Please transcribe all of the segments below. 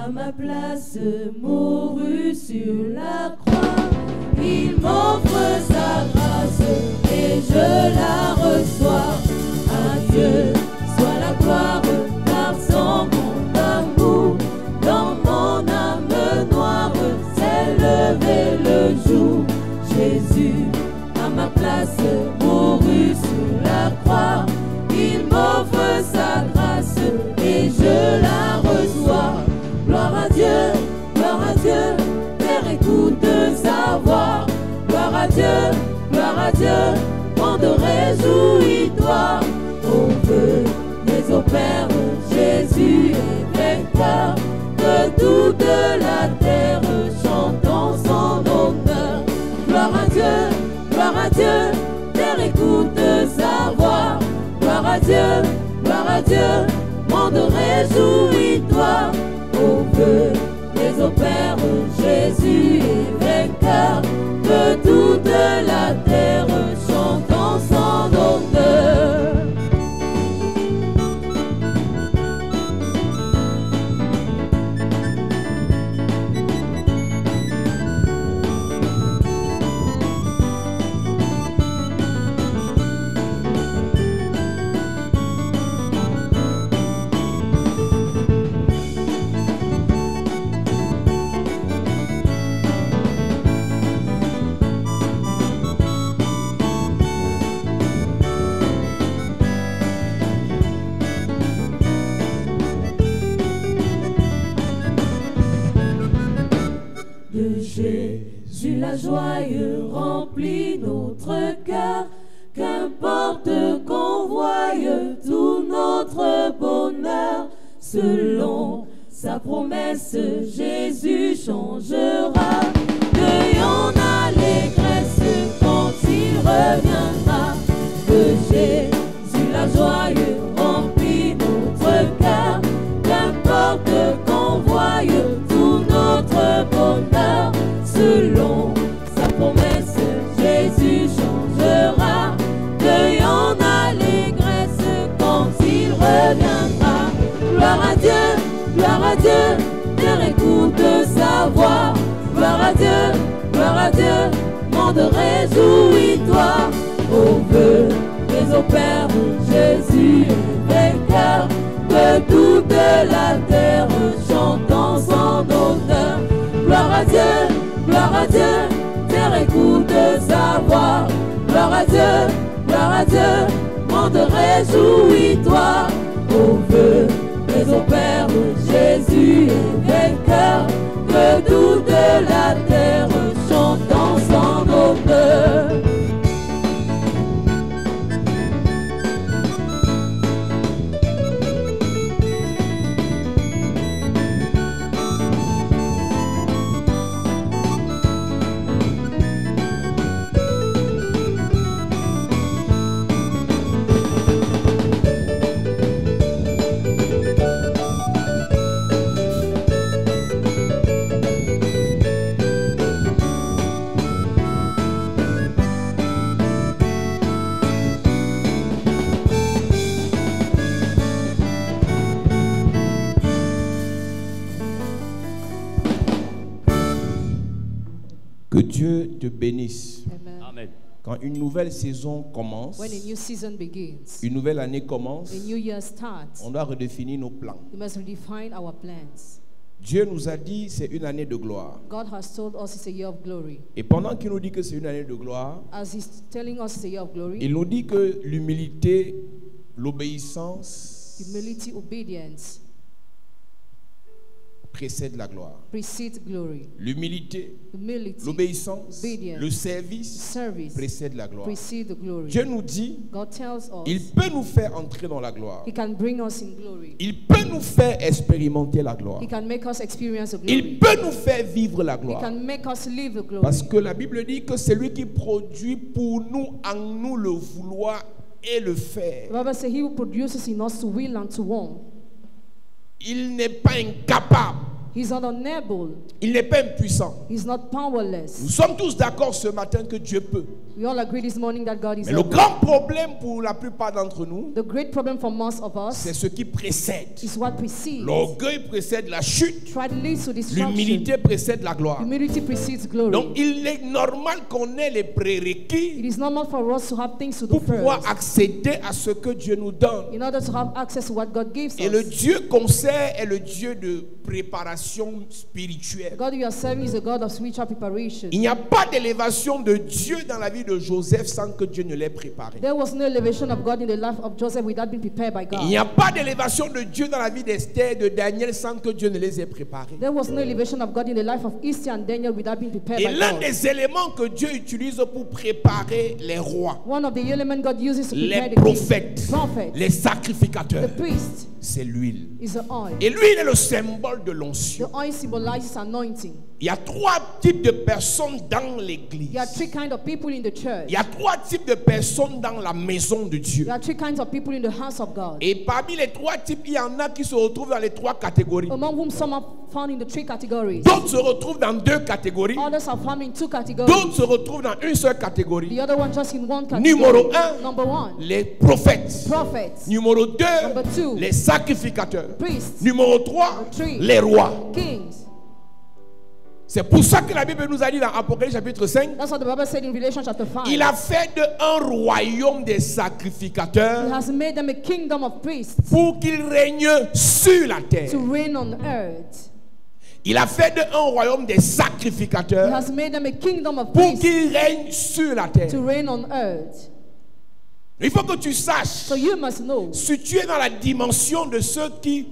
à ma place mourut sur la croix. Il m'offre sa grâce et je la reçois. À Dieu soit la gloire par son bon amour. Dans mon âme noire s'est levé le jour. Jésus à ma place mourut sur la croix. Il m'offre sa grâce et je la reçois. Gloire à Dieu, Père écoute sa voix. Gloire à Dieu, monde réjouis-toi. Au feu des eaux Père, Jésus est vainqueur. Que toute la terre chante en son honneur. Gloire à Dieu, Père écoute sa voix. Gloire à Dieu, monde réjouis-toi. Au feu des eaux Père, Jésus est vainqueur. Que toute la terre chante en son honneur. Jésus la joie remplit notre cœur. Qu'importe qu'on voie tout notre bonheur. Selon sa promesse, Jésus changera. Cueillons l'allégresse quand il reviendra. De Jésus la joie remplit notre cœur. Qu'importe qu'on voie tout notre bonheur. Selon sa promesse, Jésus changera. Cueillons l'allégresse quand il reviendra. Gloire à Dieu, Père écoute sa voix. Gloire à Dieu, monde réjouis-toi. Au feu des eaux Père, Jésus est vainqueur. Que toute la terre chante en son honneur. Gloire à Dieu, Père écoute sa voix. Gloire à Dieu, monde réjouis-toi. Au feu des eaux Père, Jésus est vainqueur. Que toute la terre chante en son honneur. Que Dieu te bénisse. Amen. Amen. Quand une nouvelle saison commence, When a new season begins, une nouvelle année commence, a new year starts, on doit redéfinir nos plans. we must redefine our plans. Dieu nous a dit c'est une année de gloire. God has told us it's a year of glory. Et pendant qu'il nous dit que c'est une année de gloire, As He's telling us it's a year of glory, il nous dit que l'humilité, l'obéissance humility, obedience précède la gloire. precedes glory. L'humilité, Humility, l'obéissance, obedience, le service service précède la gloire. precede the glory. Dieu nous dit, God tells us il peut nous faire entrer dans la gloire. He can bring us in glory. Il peut nous faire expérimenter la gloire. He can make us experience the Il glory. peut nous faire vivre la He gloire. can make us live the glory. Parce que la Bible dit que c'est lui qui produit pour nous, en nous, le vouloir et le faire. The Bible says He who produces in us to will and to want. Il n'est pas incapable. He's not unable. Il n'est pas impuissant. He's not powerless. Nous sommes tous d'accord ce matin que Dieu peut. We all agree this morning that God is Mais le able. grand problème pour la plupart d'entre nous, The great problem for most of us c'est ce qui précède. is what precedes. L'orgueil précède la chute. Pride leads to destruction. L'humilité précède la gloire. Humility precedes glory. Donc il est normal qu'on ait les prérequis It is normal for us to have things to do pour pouvoir first accéder à ce que Dieu nous donne. in order to have access to what God gives Et le us. Dieu qu'on sert est le Dieu de préparation spirituelle. The God we are serving is a God of spiritual preparation. Il n'y a pas d'élévation de Dieu dans la vie de Joseph sans que Dieu ne l'ait préparé. There was no elevation of God in the life of Joseph without being prepared by Il n'y God. a pas d'élévation de Dieu dans la vie d'Esther et de Daniel sans que Dieu ne les ait préparés. There was no elevation of God in the life of Esther and Daniel without being prepared Et by l'un God. des éléments que Dieu utilise pour préparer les rois, One of the elements God uses to prepare les the prophètes, king, prophets, les sacrificateurs, the priest, c'est l'huile. is the oil. Et l'huile est le symbole de The l'onction. oil symbolizes anointing. Il y a trois types de personnes dans l'église. There are three kinds of people in the church. Il y a trois types de personnes dans la maison de Dieu. There are three kinds of people in the house of God. Et parmi les trois types, il y en a qui se retrouvent dans les trois catégories. Among whom some are found in the three categories. D'autres se retrouvent dans deux catégories. Others are found in two categories. D'autres se retrouvent dans une seule catégorie. The other one just in one category. Numéro 1, Number one, les prophètes. prophets. Numéro 2, Number two, les sacrificateurs. priests. Numéro 3, Number three, les rois. kings. C'est pour ça que la Bible nous a dit dans Apocalypse chapitre 5, That's what the Bible said in Revelation chapter 5. il a fait un royaume des He sacrificateurs has made them a kingdom of priests pour qu'ils règnent sur la terre. to reign on earth. Il a fait un royaume des He sacrificateurs has made them a kingdom of pour priests qu'ils règnent sur la terre. to reign on earth. Il faut que tu saches, So you must know, si tu es dans la dimension de ceux qui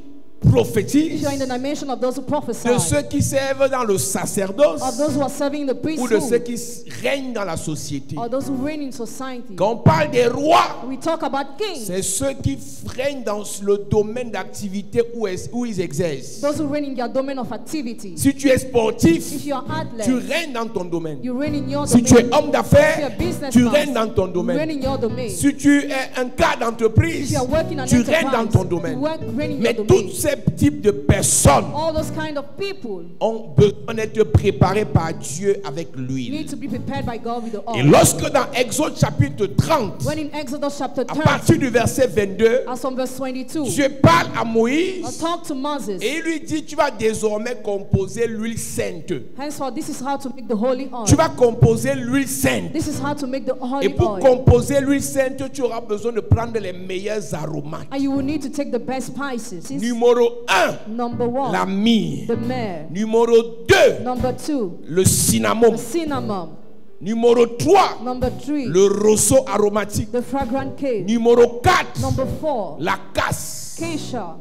if prophétisent, you are in the dimension of those who prophesy, de ceux qui servent dans le sacerdoce, or those who are serving in the ou de ceux priesthood, qui règnent dans la société. or those who reign in society. Quand on parle des rois, We talk about kings, c'est ceux qui règnent dans le domaine d'activité où ils exercent. those who reign in their domain of activity. Si tu es sportif, If you are tu athlete, règnes dans ton domaine. you reign in your Si tu es domain. homme If d'affaires, you are businessman, tu règnes dans ton you reign domaine. in your domain. Si tu es un cas If d'entreprise, you are working on tu règnes dans ton enterprise, domaine. you reign in Mais your tous domain. ces types de personnes All those kind of people ont besoin d'être préparés par Dieu avec need l'huile. to be prepared by God with the Et oil. lorsque dans Exode chapitre 30, When in Exodus chapter à 30, partir du verset 22, as from verse 22, Dieu parle à I Moïse talk to Moses. et il lui dit, tu vas désormais composer l'huile sainte. Henceforth, this is how to make the holy oil. Tu vas composer l'huile sainte. This is how to make the Et holy pour oil. composer l'huile sainte, tu auras besoin de prendre les meilleurs aromates. And you will need to take the best spices. Numéro 1, Number la one, myrrhe. the myrrh. Numéro 2, Number two, le cinnamon. the cinnamon. Numéro 3, Number three, le roseau aromatique. the fragrant cake. Numéro 4, Number four, la casse. acacia.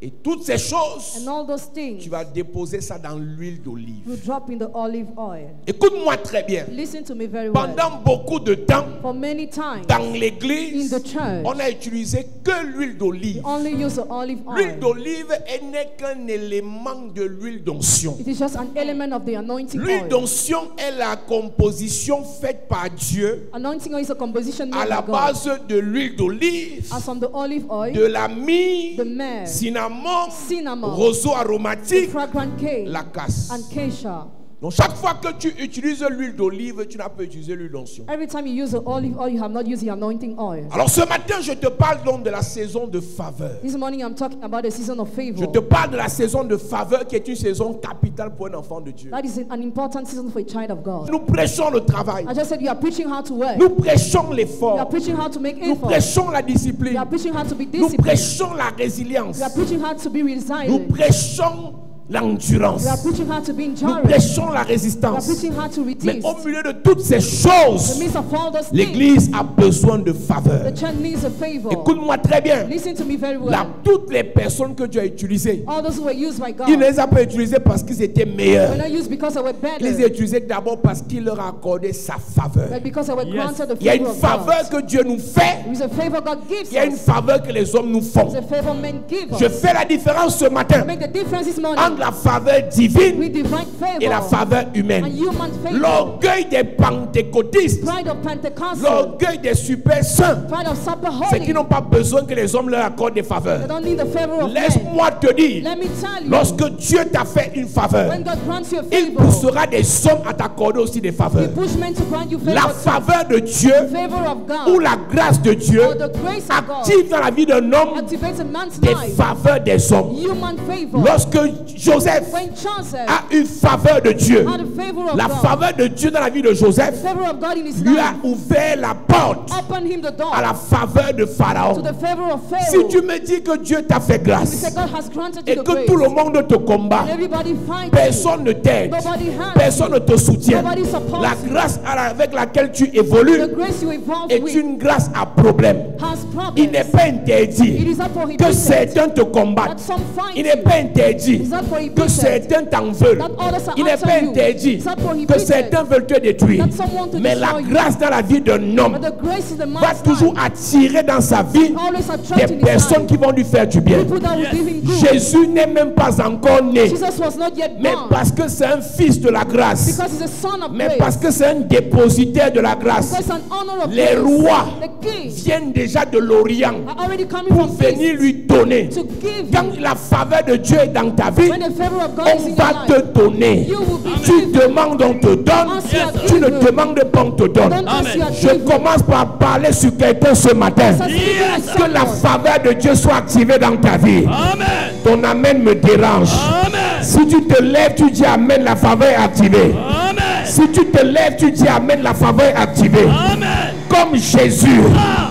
Et toutes ces choses, And all those things tu vas déposer ça dans l'huile d'olive. you drop in the olive oil. Écoute-moi très bien. Listen to me very well. Pendant beaucoup de temps, For many times, dans l'église, in the church, on a utilisé que l'huile d'olive. we only use the olive L'huile oil. d'olive n'est qu'un élément de l'huile d'onction. It is just an element of the anointing L'huile oil. d'onction est la composition faite par Dieu Anointing oil is a composition à made la by God. base de l'huile d'olive, As from the olive oil, de la myrrhe, the myrrh, cinnamon, cinnamon, roseau the aromatique, fragrant cake, la casse. and acacia. Donc chaque fois que tu utilises l'huile d'olive, tu n'as pas utilisé l'huile d'onction. Every time you use the olive oil, you have not used the anointing oil. Alors ce matin, je te parle donc de la saison de faveur. This morning I'm talking about the season of Je favor. te parle de la saison de faveur qui est une saison capitale pour un enfant de Dieu. That is an important season for a child of God. Nous prêchons le travail. I just said you are preaching how to work. Nous prêchons You are l'effort. preaching how to make Nous effort. prêchons la You discipline. are preaching how to be Nous disciplined. prêchons la résilience. You are preaching how to be Nous resilient. prêchons l'endurance. You are preaching how to be Nous endurance. prêchons la You are résistance. preaching how to Mais resist. au milieu de toutes ces In choses, the midst of all those things, l'Église a besoin de faveur. the church needs a favor. Écoute-moi très bien. Listen to me very well. Là, toutes les personnes que Dieu a utilisées, All those who were used by God il ne les a pas utilisées parce qu'ils étaient meilleurs. were not used because they were Il les a better, utilisées d'abord parce qu'il leur a accordé sa faveur. but because they were granted the Il y a une favor of faveur God. que Dieu nous fait. There is a favor God gives Il y a une us. faveur que les hommes nous font. There is a favor men give Je us. fais la différence ce matin Make the difference this morning entre entre la faveur divine with divine et la favor faveur and humaine. human favor. L'orgueil des pentecôtistes, Pride of Pentecostal, l'orgueil des super saints, pride of super c'est holy. qu'ils n'ont pas besoin que les hommes leur accordent des They faveurs. don't need the favor of men. Laisse-moi te dire, Let me tell you, lorsque Dieu t'a fait une faveur, when God grants you a il favor, poussera des hommes à t'accorder aussi des He faveurs. push men to grant you La favor. faveur de Dieu Favor of ou God la grâce de Dieu or the grace of God active dans la vie d'un homme activates a man's des life. faveurs des hommes. Human favor. Lorsque Joseph When Joseph a une faveur de Dieu, had the favor of la God, faveur de Dieu dans la vie de the Joseph favor of God in his lui a life, ouvert la porte opened him the door à la faveur de to Pharaon. the favor of Si Pharaoh. tu me dis que Dieu t'a fait He grâce said God has granted et you the que grace. tout le monde te combat, And everybody fights personne ne t'aide, Nobody has personne ne te soutient. Nobody supports La you. grâce avec laquelle tu The évolues grace you evolve est with une grâce à problème. has Il n'est problems. pas It interdit is not que prohibited certains te that combattent. some fight Il n'est you. pas interdit It's not que prohibited certains t'en veulent. that others are Il n'est after pas you. interdit It's not que prohibited certains veulent te détruire. that someone to Mais la destroy you. grâce dans la vie d'un homme But the grace in the va man's toujours life attirer dans sa vie always attract des in his personnes life qui vont lui faire du bien. people that will give him good. Jésus n'est même pas encore né, Jesus was not yet mais born parce que c'est un fils de la grâce, because he's a son of mais grace. parce que c'est un dépositaire de la grâce. Because an honor of Les grace. rois The king viennent déjà de l'Orient are already coming pour from venir east lui donner. to give Quand you. la faveur de Dieu est dans ta vie, When the favor of God is on in va your te life, donner. you will be Tu given. demandes, on te donne. As you are Tu ne given. demandes pas, on te donne. Don't ask, you are Je given. commence par parler sur quelqu'un ce matin. As you give Que la someone, faveur de Dieu soit activée dans ta vie. Amen. Ton amen me dérange. Amen. Si tu te lèves, tu dis amen, la faveur est activée. Amen. Si tu te lèves, tu dis amen, la faveur est activée. Amen. Comme Jésus,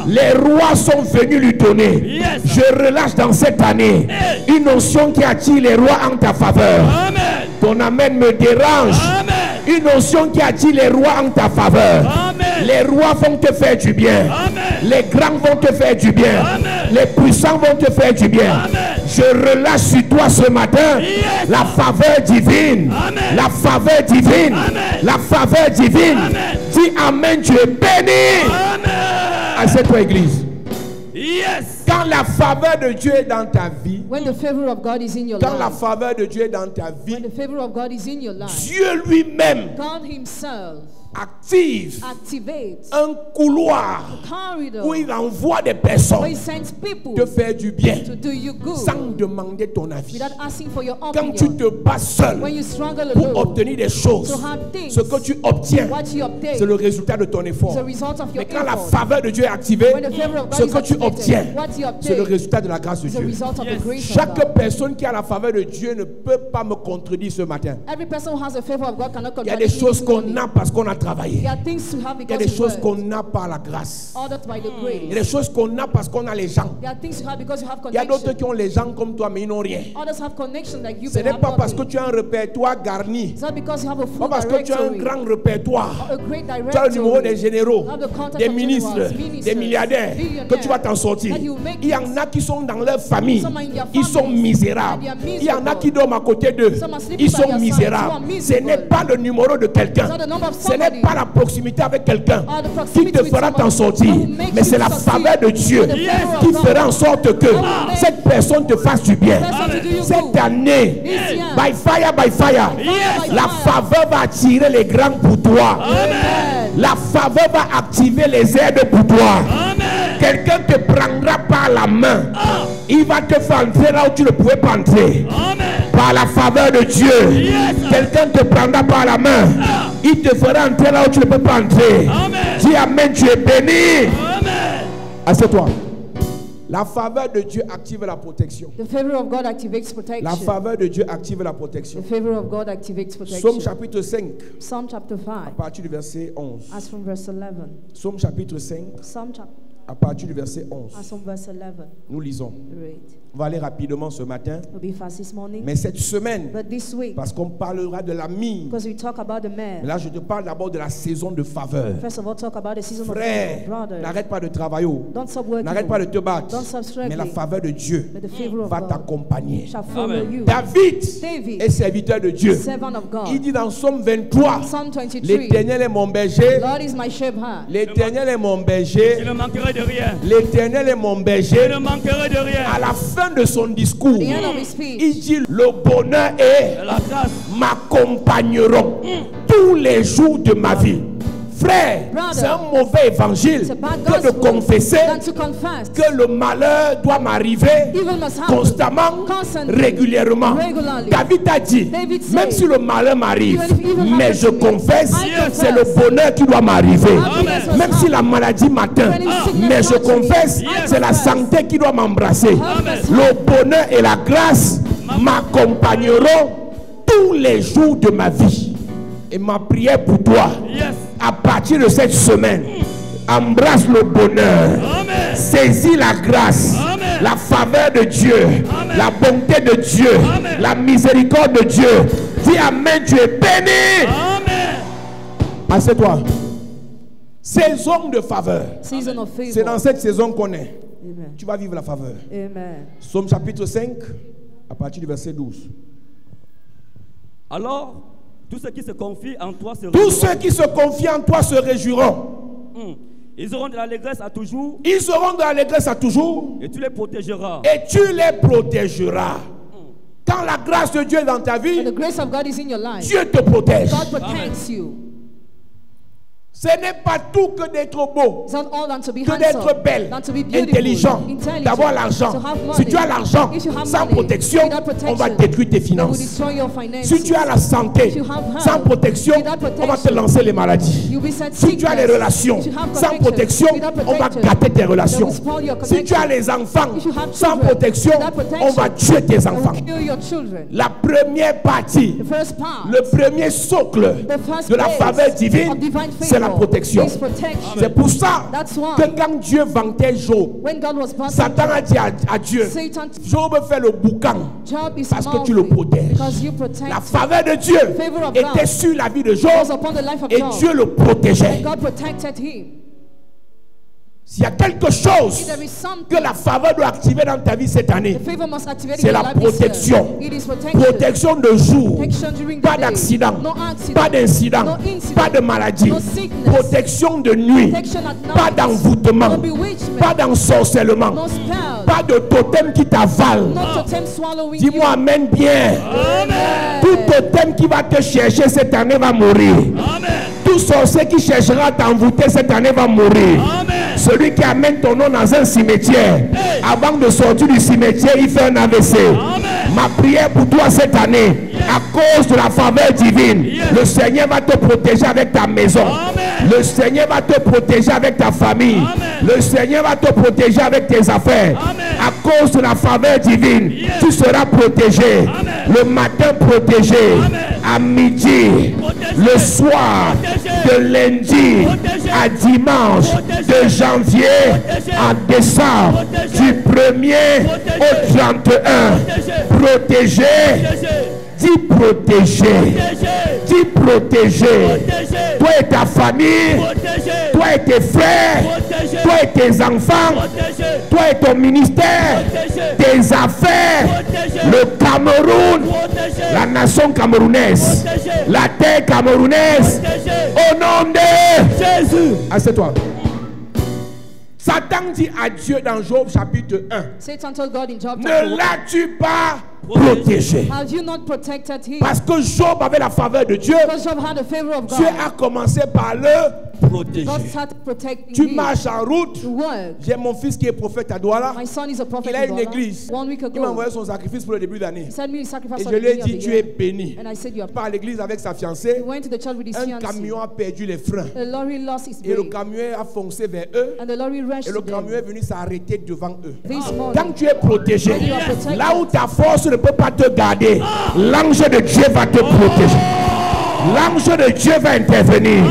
les rois sont venus lui donner. Yes. Je relâche dans cette année une notion qui attire les rois en ta faveur. Amen. Ton amen me dérange. Amen. Une notion qui attire les rois en ta faveur. Amen. Les rois vont te faire du bien. Amen. Les grands vont te faire du bien. Amen. Les puissants vont te faire du bien. Amen. Je relâche sur toi ce matin Yes. la faveur divine. Amen. La faveur divine. Amen. La faveur divine. Amen. Dis amen, tu es béni. Amen. Assieds-toi, église. Yes. Quand la faveur de Dieu est dans ta vie, when the favor of God is in your quand la life, faveur de Dieu est dans ta vie, when the favor of God is in your life, Dieu lui-même God himself active activates un couloir corridor où il envoie des where he personnes sends people te faire du bien to do you good sans demander ton avis. without asking for your Quand tu opinion. te bats seul When you struggle pour alone obtenir des choses, to have things, ce que tu obtiens, what you obtain c'est le résultat de ton is effort. the result of your Mais quand la effort. faveur de Dieu est activée, When the favor of God ce is que tu activated, obtiens, what you c'est le obtain résultat de la grâce de is the Dieu. result of Yes. the grace of Chaque God. personne qui a la faveur de Dieu ne peut pas me contredire ce matin. Every person who has the favor of God cannot Il y a des contradict me choses this qu'on morning. a parce qu'on a travaillé. There are things to have Il y a because des you choses work. qu'on a par la grâce. Ordered by the Il y a grace. des choses qu'on a parce qu'on a les gens. There are things you have because you have Il y a d'autres connection. qui ont les gens comme toi, mais ils n'ont rien. Others have connection like you Ce but n'est have pas parce que nothing. tu as un répertoire garni. It's not because you have a Pas full parce que tu as un directory, grand répertoire. a great Tu as le numéro des directory, généraux, have the contact des of ministres, generals, ministers, des milliardaires, billionaires, que tu vas t'en sortir. that you make Il y en a qui sont dans leur famille, Some are in their ils sont families, misérables. and they are Il y en a miserable. qui dorment à côté d'eux, Some are sleeping ils by sont their side, misérables. some are Ce miserable. n'est pas le numéro de quelqu'un, It's not the number of ce n'est somebody, pas la proximité avec quelqu'un or the qui proximity te with fera someone t'en sortir, that will make mais you c'est la succeed. faveur de Dieu But the favor qui of God fera en sorte que make cette personne te fasse du bien. person to do you Cette good. année, This year, by fire, Yes. la faveur va attirer les grands pour toi. Amen. La faveur va activer les aides pour toi. Amen. Quelqu'un te prendra par la main. Il va te faire entrer là où tu ne pouvais pas entrer. Amen. Par la faveur de Dieu. Yes. Quelqu'un te prendra par la main. Il te fera entrer là où tu ne peux pas entrer. Amen. Dis amen, tu es béni. Amen. Assieds-toi. La faveur de Dieu active la protection. The favor of God activates protection. La faveur de Dieu active la The protection. favor of God activates Psaume protection. chapitre 5, Psalm chapter 5, à partir du verset 11. as from verse 11. Psaume chapitre 5, Psalm chapter, à partir du verset 11. as from verse 11. Nous lisons. Read. On va aller rapidement ce matin. We'll be fast this morning. Mais cette semaine, But this week, parce qu'on parlera de la mine. because we talk about the man, Là, je te parle d'abord de la saison de faveur. first of all, talk about the season of Frère, favor. Brother, n'arrête pas de travailler. don't stop working. N'arrête pas de te battre. Don't stop struggling. Mais la faveur de Dieu But the favor of va God t'accompagner. shall follow Amen. you. David David, est serviteur de Dieu. servant of God. Il dit dans Psaume 23, Psalm 23. l'Éternel est mon berger. Lord is my shepherd. L'Éternel est mon berger. Je ne manquerai de rien. L'Éternel est mon Je berger. ne manquerai de rien. À la fin de son discours, At the end of his speech, il dit le bonheur et La grâce. m'accompagneront tous les jours de ma vie. Frère, Brother, c'est un mauvais évangile it's a bad que de gospel confesser than to confess. que le malheur doit m'arriver Evil must happen constamment, constantly, régulièrement. regularly. David a dit, David même said, si le malheur m'arrive, even if evil mais happens je to me, confesse, I c'est le confess. bonheur qui doit m'arriver. Happiness must Même si la happen. maladie m'atteint, When it's sickness mais je touches me, confesse, I c'est la confess. santé qui doit m'embrasser. Amen. Le bonheur et la grâce m'accompagneront tous les jours de ma vie. Et ma prière pour toi, Yes. à partir de cette semaine, embrasse le bonheur, Amen. saisis la grâce, Amen. la faveur de Dieu, Amen. la bonté de Dieu, Amen. la miséricorde de Dieu. Dis Amen, tu es béni. Amen. Assieds-toi. Saison de faveur. Season of favor. C'est dans cette saison qu'on est. Amen. Tu vas vivre la faveur. Amen. Psaume chapitre 5, à partir du verset 12. Alors, tous ceux qui se confient en toi se Tous réjouiront. ceux qui se confient en toi se réjouiront. Ils auront de l'allégresse à toujours Ils seront dans l'allégresse à toujours. et tu les protégeras. Et tu les protégeras. Quand la grâce de Dieu est dans ta vie, When the grace of God is in your life, Dieu te protège. God protects you. Ce n'est pas tout que d'être beau, It's not all than to be que d'être handsome, belle, than to be beautiful, intelligent, intelligent, d'avoir l'argent. to have money. Si tu as l'argent If you have sans money, protection, without on va protection, détruire tes it will finances. destroy your finances. Si tu as la santé If you have health, sans protection, without on va te protection, lancer les maladies. you'll be set Si tu as les sickness. relations If you have sans protection, without on va protection, gâter tes they relations. will spoil your Si tu as connection. les enfants If you have sans children, protection, without protection, on va tuer tes they will enfants. kill your children. La première partie, The first part, le premier socle the first de la place faveur divine, of divine c'est la favor protection. is protection. C'est pour ça That's why que quand Dieu vantait Job, when God was bound, Satan a dit à Dieu, Satan, Job fait le boucan Job is parce que tu le mouthy protèges. because you protect La him. faveur de Dieu Favor of était God sur la vie de was Job upon the life of et Job. Dieu le protégeait. God protected him. S'il y a quelque chose If there is something que la faveur doit activer dans ta vie cette année, the favor must activate c'est in your la life this protection. year. It is protection. Protection de jour, Protection during the pas day. d'accident, No accident. pas d'incident, No incident. pas de maladie. No sickness. Protection de nuit, Protection at night. pas d'envoûtement, No bewitchment. pas d'ensorcellement, No spell. pas de totem qui t'avale. No totem swallowing Dis-moi you. amen bien. Amen. Tout totem qui va te chercher cette année va mourir. Amen. Tout sorcier qui cherchera à t'envoûter cette année va mourir. Amen. Celui qui amène ton nom dans un cimetière, Hey. avant de sortir du cimetière, il fait un AVC. Amen. Ma prière pour toi cette année, à cause de la faveur divine, Yes. le Seigneur va te protéger avec ta maison. Amen. Le Seigneur va te protéger avec ta famille. Amen. Le Seigneur va te protéger avec tes affaires. Amen. À cause de la faveur divine, Yes. tu seras protégé. Amen. Le matin protégé, Amen. à midi, Protégé. le soir, Protégé. de lundi Protégé. à dimanche, Protégé. de janvier Protégé. en décembre, Protégé. du 1er Protégé. au 31. Protégé. Protégé. Dis protégé. Protégé. Dis protégé. Protégé. Toi et ta famille, Protégé. toi et tes frères, Protégé. toi et tes enfants, Protégé. toi et ton ministère, Protégé. tes affaires, Protégé. le Cameroun, Protégé. la nation camerounaise, Protégé. la terre camerounaise, Protégé. au nom de Jésus. Assieds-toi. Satan dit à Dieu dans Job chapitre 1, Satan told God in Job chapter ne 1, l'as-tu pas protégé? have you not protected him? Parce que Job avait la faveur de Dieu, Because Job had the favor of Dieu God. a commencé par le protéger. God started protecting Tu him. marches en route. To work. J'ai mon fils qui est prophète à Douala. My son is a prophet. Il a in une Douala. église. 1 week Il m'a ago, envoyé son sacrifice pour le début d'année. he sent me his sacrifice Et at je the lui ai beginning dit, of the tu year. es béni. And I said, you are Il part à l'église avec sa fiancée. He went to the church with his Un fiancée. camion a perdu les freins. The lorry lost its Et le brake. camion a foncé vers eux. And the lorry rushed Et le to camion them. est venu s'arrêter devant eux. This Quand morning, tu es protégé, when you are protected, là où ta force ne peut pas te garder, l'ange de Dieu va te protéger. L'ange de Dieu va intervenir.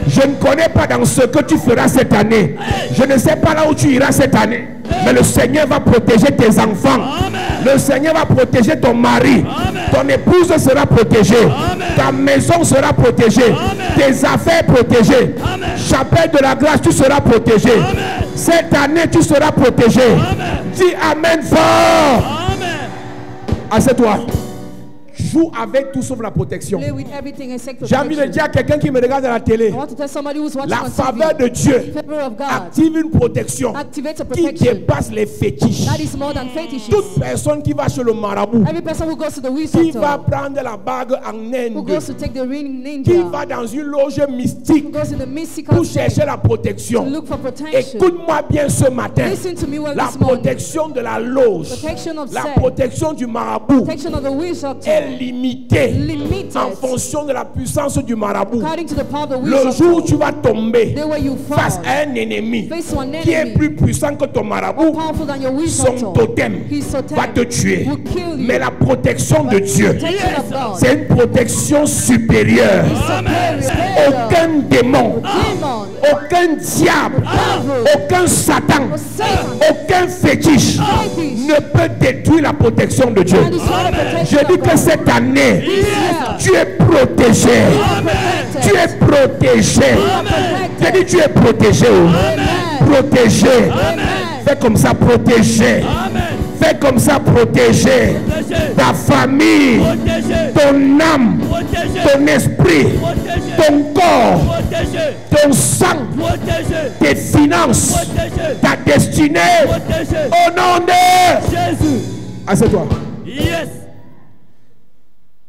Je ne connais pas dans ce que tu feras cette année. Je ne sais pas là où tu iras cette année. Mais le Seigneur va protéger tes enfants. Le Seigneur va protéger ton mari. Ton épouse sera protégée. Ta maison sera protégée. Tes affaires protégées. Chapelle de la grâce, tu seras protégé. Cette année, tu seras protégé. Dis Amen fort. Amen. Assieds-toi. joue avec tout sauf la protection. Play with everything except J'ai envie de protection. dire à quelqu'un qui me regarde à la télé, I want to tell somebody who's watching la on faveur TV. de Dieu Favor of God active une protection activates a qui protection dépasse les fétiches. that is more than fetishes. Toute personne qui va chez le marabout, Every person who goes to the witch qui va doctor, prendre la bague en who Inde, goes to take the ring in qui India, va dans une loge mystique who goes to the mystical pour state chercher la to protection. look for protection. Écoute-moi bien ce matin. Listen to me well La this morning. protection de la loge, Protection of la sex, protection du marabout protection of the witch doctor, est limitée limited en fonction de la puissance du marabout. according to the power of the witch Le jour où tu doctor. vas tomber The way you face fall, à un ennemi face to an qui est enemy plus puissant que ton marabout, powerful than your witch son doctor, totem his totem va te tuer. will kill you. Mais la protection de Dieu, Protection of God, c'est une protection supérieure. superior, Aucun démon, demon, aucun diable, aucun Satan, or Satan, aucun fétiche fetish, ne peut détruire la protection de Dieu. and destroy the Je protection dis of que God. cette année, year, tu es protégé. Tu es protégé. Je dis tu es protégé. Protégé. Fais comme ça, protégé. Fais comme ça, protégé. Ta famille, ton âme, ton esprit, ton corps, ton sang, tes finances, ta destinée. Au nom de Jésus. Assieds-toi. Yes.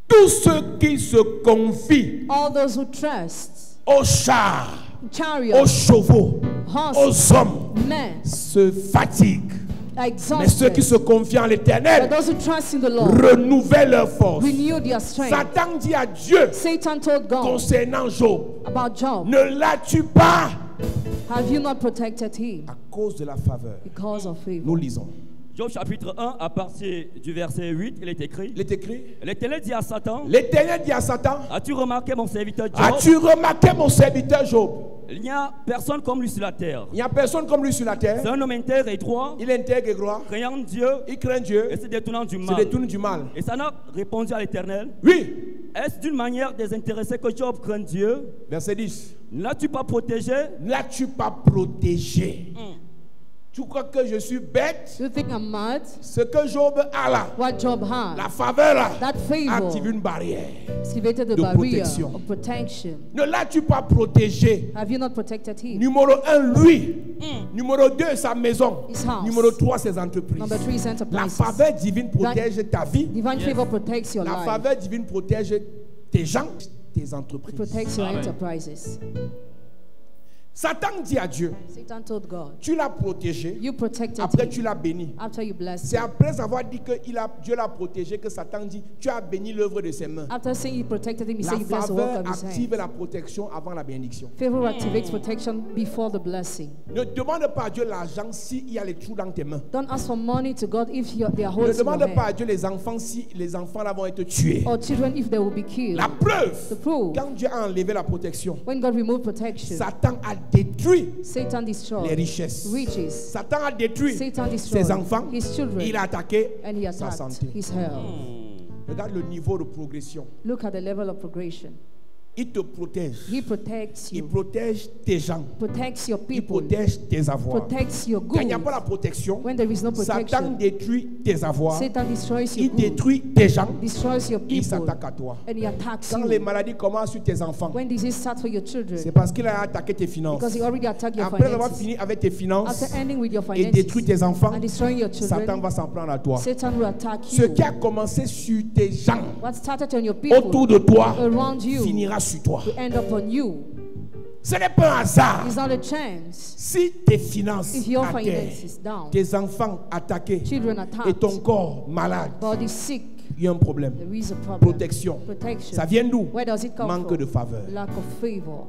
Tous ceux qui se confient all those who trust, aux chars, aux chariots, chevaux, horses, aux hommes, men, se fatiguent. are Mais ceux qui exhausted. se confient en But l'Éternel those who trust in the Lord renouvellent leur force. renew their strength. Satan dit à Dieu Satan told God concernant Job, about Job, ne l'as-tu pas? have you not protected him À cause de la faveur. because of Nous favor? lisons. Job chapitre 1, à partir du verset 8, il est écrit. Il est écrit. L'Éternel dit à Satan, L'Éternel dit à Satan, as-tu remarqué mon serviteur Job? as-tu remarqué mon serviteur Job? Il n'y a personne comme lui sur la terre. Il n'y a personne comme lui sur la C'est terre. un homme intègre et droit, Il intègre et gloire. craignant Dieu Il craint Dieu. et se détournant du Se mal. détourne du mal. Et Satan a répondu à l'Éternel, Oui. est-ce d'une manière désintéressée que Job craint Dieu? Verset 10. Ne l'as-tu pas protégé? Ne l'as-tu pas protégé? Tu crois que je suis bête? You think I'm mad? Ce que Job a là, What Job la had faveur là, That favor. active une barrière. activated the de barrier protection. of protection. Ne l'as-tu pas protégé? Have you not protected him? Numéro 1, lui. Numéro 2, sa maison. His house. Numéro 3, ses entreprises. Number 3 is La enterprises. faveur divine protège ta vie. Divine favor protects your La life, faveur divine protège tes gens, tes entreprises. protects your Amen. enterprises. Satan dit à Dieu, Satan told God, tu l'as protégé, you protected après him tu l'as béni. after you blessed C'est him. après avoir dit que Dieu l'a protégé que Satan dit, tu as béni l'œuvre de ses mains. After saying he protected him, he La said he blessed the work faveur of his active hands. la protection avant la bénédiction. Favor activates protection before the blessing. Ne demande pas à Dieu l'argent s'il y a les trous dans tes mains. Don't ask for money to God if they are Ne holding your demande pas à hand. Dieu les enfants si les enfants là vont être tués. Or children if they will be killed. La preuve, The proof, quand Dieu a enlevé la protection, when God removed protection, Satan a détruit Satan les destroyed richesses. riches. Satan a détruit Satan ses destroyed enfants. his children. Il a attaqué And he sa attacked santé. his health. Regarde le niveau de progression. Look at the level of progression. Il te protège. He protects Il you, protège tes gens. protects your Il people, protège tes avoirs. protects your Quand il n'y a goods. pas la protection, When there is no Satan protection, détruit tes avoirs. Satan destroys your Il goods, détruit tes gens. destroys your Il people, s'attaque à toi. and he attacks Quand les you. maladies commencent sur tes enfants, When disease starts for your c'est children, parce qu'il a attaqué tes finances. because he already attacked your Après avoir finances. fini avec tes finances After ending with your et détruit finances tes enfants, and destroying your Satan children, va s'en prendre à toi. Satan will attack Ce you. qui a commencé sur tes gens, What started on your autour people, de toi, around you, finira sur toi. will end up on you. Ce n'est pas un hasard. It's not a chance. Si tes finances If your à terre, finances is down, tes enfants attaqués children et attacked, ton corps malade, body sick, il y a un problème. there is a problem. Protection. Protection. Ça vient d'où? Where does it come Manque from? de faveur. Lack of favor.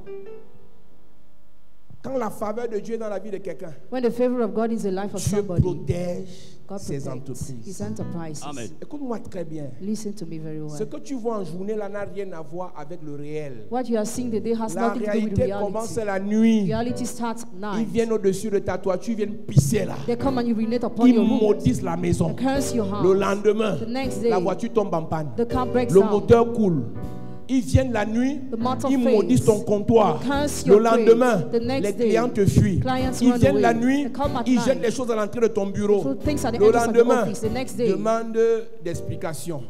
Quand la faveur de Dieu est dans la vie de quelqu'un, When the favor of God is in the life of Dieu somebody, protège God ses protects entreprises. his enterprises. Amen. Écoute-moi très bien. Listen to me very Ce well. que tu vois en journée là n'a rien à voir avec le réel. What you are seeing today has La nothing to do with réalité commence reality. la nuit. Reality starts at Ils night. viennent au-dessus de ta toiture, ils viennent pisser là. They come and urinate upon Ils your roof. maudissent la maison. They curse your Le house. lendemain, The next day, la voiture tombe en panne. the car breaks Le down. moteur coule. Ils viennent la nuit, The motor ils fails. maudissent ton comptoir. They curse Le your lendemain, place. The next les day, clients te fuient. clients Ils run viennent la away. nuit, They come at ils night. jettent les choses à l'entrée de ton bureau. So things at the Le entrance of the lendemain, office. The next day, demande d'explication.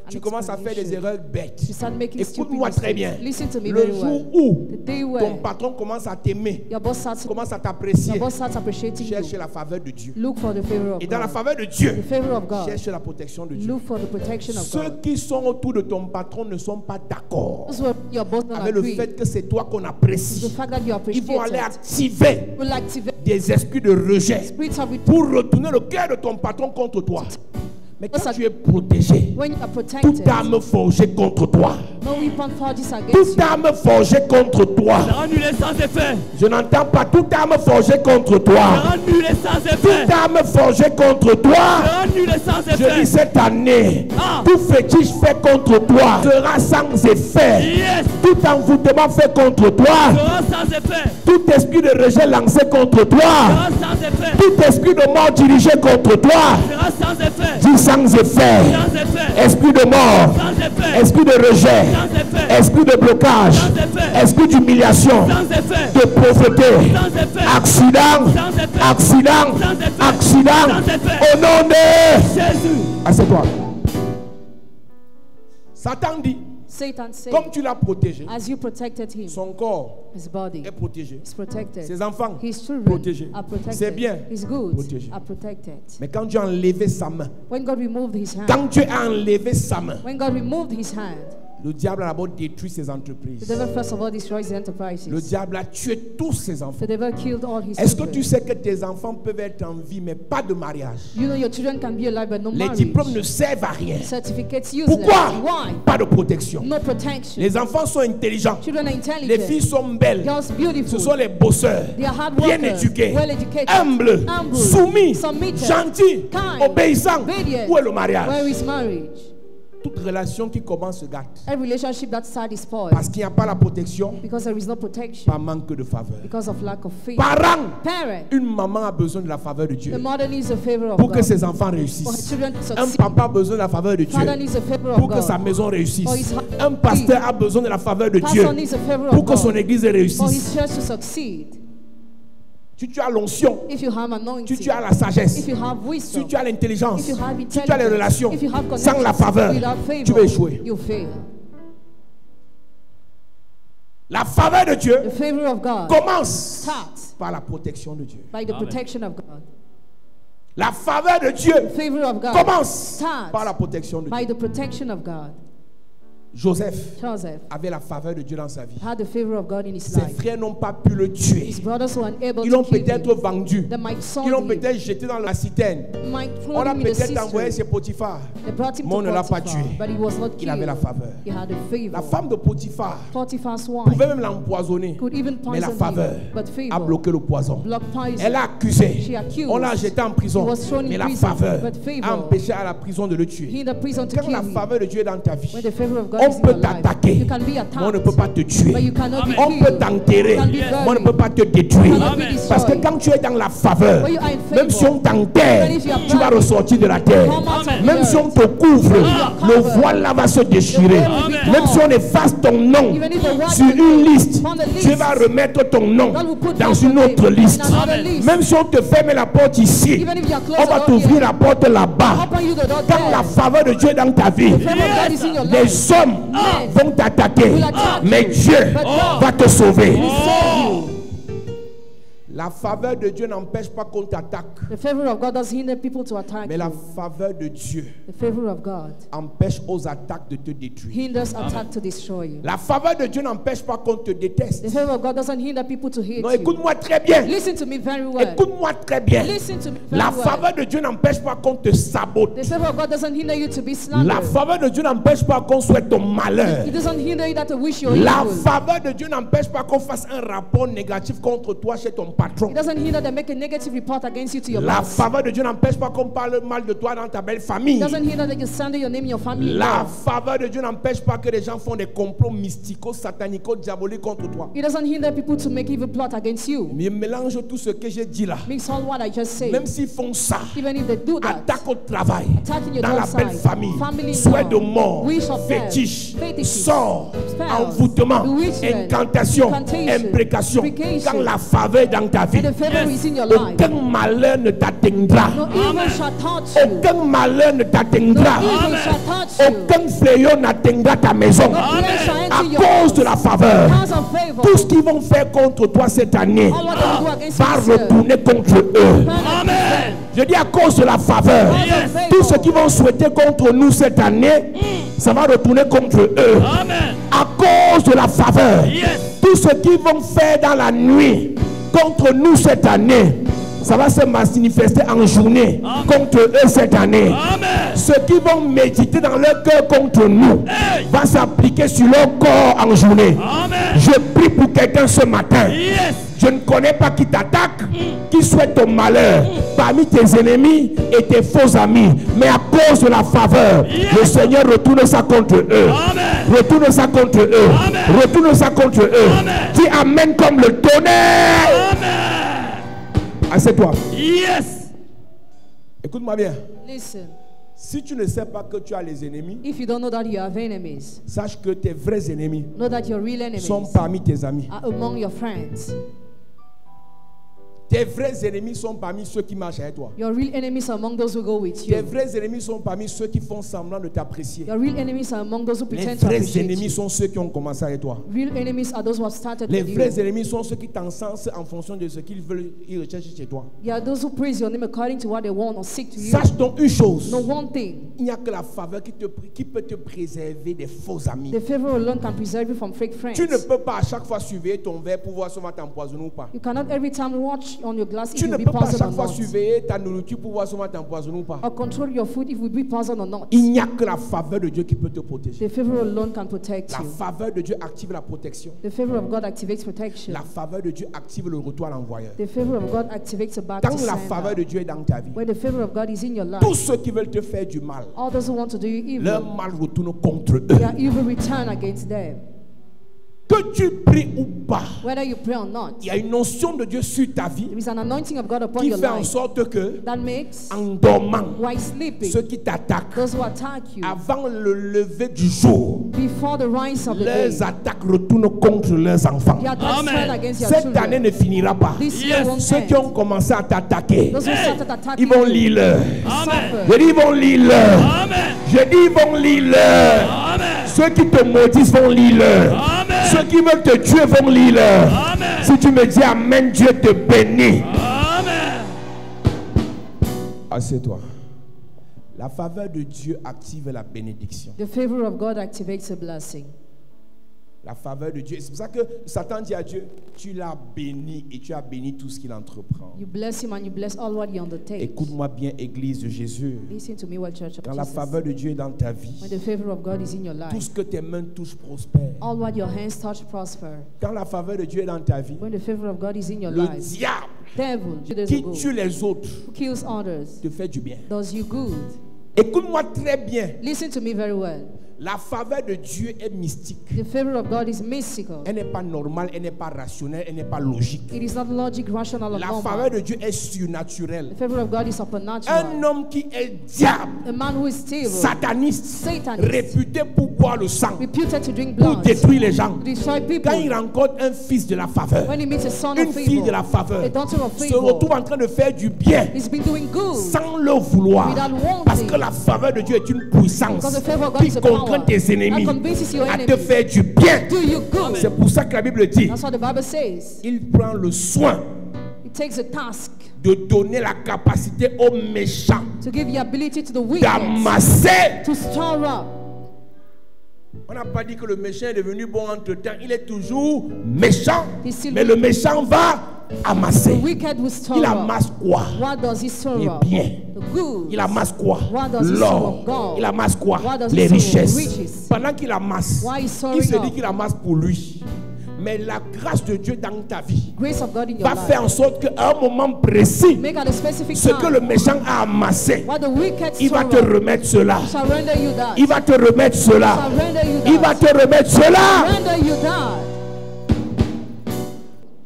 tu commences à faire des erreurs bêtes. You start making stupid Écoute-moi très bien. mistakes. Listen to me Le very jour well. où The day ton where patron commence à t'aimer, your boss starts t'apprécier, appreciating cherche you, la faveur de Dieu. look for the favor of Et dans la God. faveur de Dieu, The favor of God. cherche la protection de Dieu. Look for the protection of Ceux God. qui sont autour de ton patron ne sont pas d'accord Those who your boss don't avec le agree. fait que c'est toi qu'on The apprécie. fact that you Ils vont aller appreciate it activer will activate des esprits de rejet spirits of pour retourner le cœur de ton patron contre toi. Mais quand Because tu es protégé, when you are toute protected. arme forgée contre toi, No weapon forged against toute you. arme forgée contre toi, Sera annulé sans effet. je n'entends pas toute arme forgée contre toi, Sera annulé sans effet. toute arme forgée contre toi. Sera annulé sans Je dis effet. cette année, Ah. tout fétiche fait contre toi sera sans effet. Yes. Tout envoûtement fait contre toi, Sera sans effet. tout esprit de rejet lancé contre toi, Sera sans effet. tout esprit de mort dirigé contre toi, Sera sans effet. dis sans effet. Sans effet. Esprit de mort, Sans effet. esprit de rejet, Sans effet. esprit de blocage, Sans effet. esprit d'humiliation, Sans effet. de pauvreté, Sans effet. accident, Sans effet. accident, Sans effet. accident, Sans effet. au nom de... Jésus. Assieds-toi. Satan dit, Satan said, comme tu l'as protégé, as you protected him, son corps his body est protégé. is protected. Ses enfants His children protégés. are protected. C'est bien His goods protégé. are protected. Mais quand Dieu a enlevé sa main, When God removed his hand, quand Dieu a enlevé sa main, when God removed his hand, le diable a d'abord détruit ses the entreprises. devil first of all destroys his Le enterprises. diable a tué tous ses enfants. The devil killed all his Est-ce que children. tu sais que tes enfants peuvent être en vie, mais pas de mariage? You know your children can be alive but no Les marriage. diplômes ne servent à rien. Certificates useless. Pourquoi? Why? Pas de protection. No protection. Les enfants sont intelligents. Children are Les intelligent. filles sont belles. Girls beautiful. Ce sont les bosseurs, They are hard bien workers, éduqués, well educated, humbles, humble, soumis, submitted, gentils, kind, obéissants. obedient. Où est le mariage? Where is marriage? Toute relation qui commence se gâte. A relationship that starts is spoiled Parce qu'il n'y a pas la protection, because there is no protection, pas manque de faveur. because of lack of faith. Parents, Parent, une maman a besoin de la faveur de Dieu the mother needs the favor of pour que God. ses enfants For her réussissent. children to Un succeed. papa a besoin de la faveur de Dieu Father needs the favor pour of que sa God. maison réussisse. For his Un pasteur a besoin de la faveur de Dieu Pastor needs the favor pour of que son God. église For réussisse. his church to succeed. Si tu as l'onction, If you have si anointing, tu as la sagesse, if you have si wisdom, tu as l'intelligence, if you have si tu as les intelligence, relations, if you have sans la connections, faveur, without favor, tu vas échouer. you fail. La faveur de Dieu The favor of God commence starts par la protection de Dieu. by the Amen. protection of God. La faveur de Dieu The favor of God commence starts par la protection de by Dieu. the protection of God. Joseph Joseph avait la faveur de Dieu dans sa vie. had the favor of God in his Ses life. frères n'ont pas pu le tuer. His brothers were unable Ils l'ont to kill peut-être him. vendu. They might sold Ils l'ont him. peut-être jeté dans la citerne. Might On throw l'a him in the peut-être envoyé chez cistern. Potiphar. They brought him Mais on to ne l'a pas Potiphar, tué. but he was not Il avait la killed. faveur. He had a La favor. femme de Potiphar Potiphar's pouvait wife même l'empoisonner. could even Mais la poison faveur him, but a favor bloqué le poison. blocked poison. Elle a accusé. She accused. On l'a jeté en prison. He was thrown in Mais la prison, faveur but favor a empêché à la prison de le He tuer. in the prison to Quand kill la him. faveur de Dieu est dans ta vie, When the favor of God on is in peut your life, t'attaquer, you can be mais on ne attacked, peut pas te tuer. but you cannot be On peut killed. t'enterrer, You can be Yes. mais on ne buried. peut pas te You détruire. cannot be Amen. Parce que destroyed. quand tu es dans la faveur, When you are in même si on favor, t'enterre, even if you are tu vas buried, ressortir de la terre. come out of Amen. Même the si on earth. te couvre, you le are voile là va se déchirer. The veil will be Même si on torn. efface ton nom Even if the word sur is une liste, on the list, Dieu va remettre ton nom God will put dans your une name autre in liste. another Amen. list. Même si on te ferme la porte ici, Even if you are close on va to t'ouvrir here, la porte là-bas. open you the door Quand la there. faveur de Dieu est dans ta vie, The favor of God is in your life. les hommes Men vont t'attaquer, will attack mais you. Dieu But God va te sauver. will save you. La faveur de Dieu n'empêche pas qu'on t'attaque, The favor of God doesn't hinder people to attack mais la you. faveur de Dieu The favor of God empêche aux attaques de te détruire. hinders attack to destroy you. La faveur de Dieu n'empêche pas qu'on te déteste. The favor of God doesn't hinder people to hate Non, you. écoute-moi très bien. Listen to me very well. Écoute-moi très bien. Listen to me very La well. faveur de Dieu n'empêche pas qu'on te sabote. The favor of God doesn't hinder you to be La slandered. faveur de Dieu n'empêche pas qu'on souhaite ton malheur. It doesn't hinder you that to wish your La evil. faveur de Dieu n'empêche pas qu'on fasse un rapport négatif contre toi chez ton patron. It doesn't hinder them make a negative report against you to your La boss. faveur de Dieu n'empêche pas qu'on parle mal de toi dans ta belle famille. It doesn't hinder that you slander your name in your family. La faveur de Dieu n'empêche pas que les gens font des complots mystico, satanico, diaboliques contre toi. It doesn't hinder people to make evil plot against you. Mais mélange tout ce que j'ai dit là. Mix all what I just said. Même s'ils font ça, Even if they do that, attaque au travail, attack in your dans la job belle site, famille, family souhait law, de mort, wish of death, fétiche, fetishes, sort, spells, envoûtement, bewitchment, incantation, incantation, imprécation. imprecation. Quand la faveur est dans ta ta vie. And the favor is in your life. Aucun malheur ne t'atteindra. No evil shall touch you. Aucun malheur ne t'atteindra. No evil shall touch you. Aucun fléau n'atteindra ta maison. No plague shall À enter your cause de la faveur. house of favor. Tout ce qu'ils vont faire contre toi cette année All what they will do against va you this year. retourner contre eux. Amen. Je dis à cause de la faveur. Yes. Tout ce qu'ils vont souhaiter contre nous cette année, ça va retourner contre eux. Amen. À cause de la faveur. Yes. Tout ce qu'ils vont faire dans la nuit contre nous cette année, ça va se manifester en journée contre eux cette année. Amen. Ce qui vont méditer dans leur cœur contre nous Hey. va s'appliquer sur leur corps en journée. Amen. Je prie pour quelqu'un ce matin. Yes. Je ne connais pas qui t'attaque, qui souhaite ton malheur parmi tes ennemis et tes faux amis. Mais à cause de la faveur, le Seigneur retourne ça contre eux. Amen. Retourne ça contre eux. Amen. Retourne ça contre eux. Amen. Dis amen comme le tonnerre. Amen. Assieds-toi. Yes. Écoute-moi bien. Listen, Si tu ne sais pas que tu as les ennemis, if you don't know that you have enemies, sache que tes vrais ennemis know that your real enemies sont parmi tes amis. are among your friends. Tes vrais ennemis sont parmi ceux qui marchent avec toi. Your real enemies are among those who go with Tes you. vrais ennemis sont parmi ceux qui font semblant de t'apprécier. Your real enemies are among those who Les pretend to vrais appreciate ennemis you. sont ceux qui ont commencé avec toi. Real enemies are those who have started Les with vrais you. ennemis sont ceux qui t'encensent en fonction de ce qu'ils veulent, ils recherchent chez toi. They are those who praise your name according to what they want or seek to you. Sache donc une chose. Know one thing, Il n'y a que la faveur qui peut te préserver des faux amis. the favor alone can preserve you from fake friends. Tu ne peux pas à chaque fois surveiller ton verre pour voir si on va t'empoisonner ou pas. You cannot every time watch on your glass if Tu you ne be peux pas à poisoned chaque or fois not. surveiller ta nourriture pour voir si on va t'empoisonner ou pas. Or control your food if you be poisoned or not. Il n'y a que la faveur de Dieu qui peut te protéger. The favor alone can protect La you. faveur de Dieu active la protection. The favor of God activates protection. La faveur de Dieu active le retour à l'envoyeur. The favor of God activates a back to Quand la faveur de sender. Dieu est dans ta vie, When the favor of God is in your life, tous ceux qui veulent te faire du mal, all those who want to do you leur evil, mal retourne contre their eux. evil return against them. Que tu pries ou pas, Whether you pray or not, il y a une notion de Dieu sur ta vie there is an anointing of God upon qui your fait en life sorte que, that makes, en dormant, while sleeping, ceux qui t'attaquent, those who attack you, avant le lever du jour, before the rise of the day, leurs attaques retournent contre leurs enfants. the attacks Amen. turn against your Cette année children. ne finira pas. This year Yes. won't Ceux qui end. ont commencé à t'attaquer, Those who started attacking ils vont you lire leur. Amen. Je dis ils vont lire leur. Amen. Je dis ils vont lire leur. Amen. Ceux qui te maudissent vont lire leur. Amen. Ceux qui veulent te tuer vont lire leur. Amen. Si tu me dis amen, Dieu te bénit. Amen. Assieds-toi. La faveur de Dieu active la bénédiction. The favor of God activates a blessing. La faveur de Dieu. C'est pour ça que Satan dit à Dieu, tu l'as béni et tu as béni tout ce qu'il entreprend. You bless him and you bless all what he undertakes. Écoute-moi bien, Église de Jésus. Listen to me, well, Church of Quand la Jesus. faveur de Dieu est dans ta vie, When the favor of God is in your tout life, ce que tes mains touchent prospère. all what your hands touch prosper. Quand la faveur de Dieu est dans ta vie, When the favor of God is in your le life, diable devil, 2 days qui ago, tue les autres who kills others, te fait du bien. does you good. Écoute-moi très bien. Listen to me very well. La faveur de Dieu est mystique. The favor of God is mystical. Elle n'est pas normale, elle n'est pas rationnelle, elle n'est pas logique. It is not logic, rational, or La normal. faveur de Dieu est surnaturelle. The favor of God is Un supernatural. homme qui est diable, A man who is evil, sataniste, Satanist, réputé pour boire le sang, reputed to drink pour blood, détruire les gens. to destroy people. Quand il rencontre un fils de la faveur, When he meets a son une of fille de la favor, faveur, a daughter of se favor, retrouve en train de faire du bien he's been doing good. sans le vouloir. Without wanting. Parce que la faveur de Dieu est une puissance Because the favor of God qui is a contraint power tes ennemis that convinces your à te enemies faire du bien. do you good. C'est pour ça que la Bible dit, That's what the Bible says. il prend le soin It takes a task de donner la capacité aux méchants to give the ability to the wicked d'amasser. to store up. On n'a pas dit que le méchant est devenu bon entre-temps. Il est toujours méchant, He's still mais le méchant va amasser. The wicked will store Il up. amasse quoi? What does he store Les up? biens. The good. Il amasse quoi? What does he store L'or. up? Gold. Il amasse quoi? What does he Les store up? richesses. Riches. Pendant qu'il amasse, Why is il se storing dit up? qu'il amasse pour lui. Mais la grâce de Dieu dans ta vie Grace of God in your va faire life. en sorte qu'à un moment précis, Make at a specific ce que time. le méchant a amassé, What the wicked il va store te up remettre cela. shall render you that. Il va te remettre cela. Shall render you Il va that. te remettre cela. Render you that.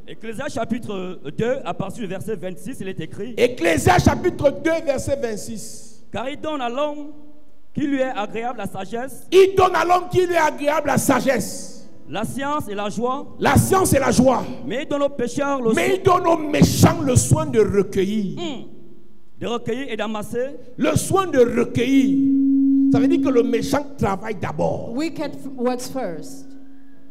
Ecclésiaste chapitre 2, à partir du verset 26, il est écrit: Ecclésiaste chapitre 2, verset 26. Car il donne à l'homme qui lui est agréable la sagesse, Il donne à l'homme qui lui est agréable la sagesse. La science et la joie. La science et la joie. Mais il donne aux pécheurs le Mais il donne aux méchants le soin de recueillir. de recueillir et d'amasser. Le soin de recueillir, ça veut dire que le méchant travaille d'abord. Wicked works first.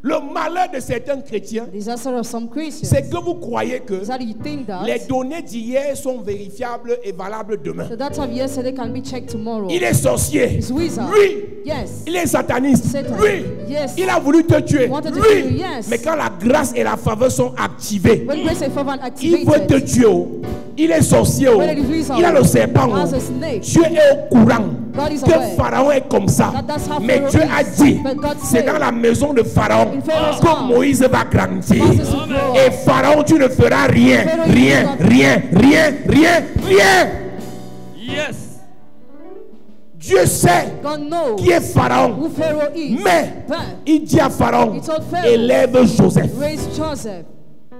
Le malheur de certains chrétiens, The disaster of some Christians c'est que vous croyez que is that you think that les données d'hier sont vérifiables et valables demain. the data of yesterday can be checked tomorrow. Il est sorcier. He's wizard. Oui. Yes. Il est sataniste. Satan. Oui. Yes. Il a voulu te tuer. Wanted to Oui. kill you. Yes. Mais quand la grâce et la faveur sont activées, When grace and favor are il veut te activated, tuer. Il est sorcier. When it is wizard, Il a le serpent. has a snake. Dieu est au courant God is que aware. Pharaon est comme ça. That's how Mais Pharaoh Dieu is. a dit, But God c'est said, dans la maison de Pharaon in Pharaoh's que house, Moïse va grandir. Moses will grow Et up. Pharaon, tu ne feras rien, Pharaoh, rien, you will not- rien. Yes. Dieu sait God knows qui est Pharaon. who Pharaoh is. Mais But il dit à Pharaon, he told Pharaoh, élève Joseph. raise Joseph,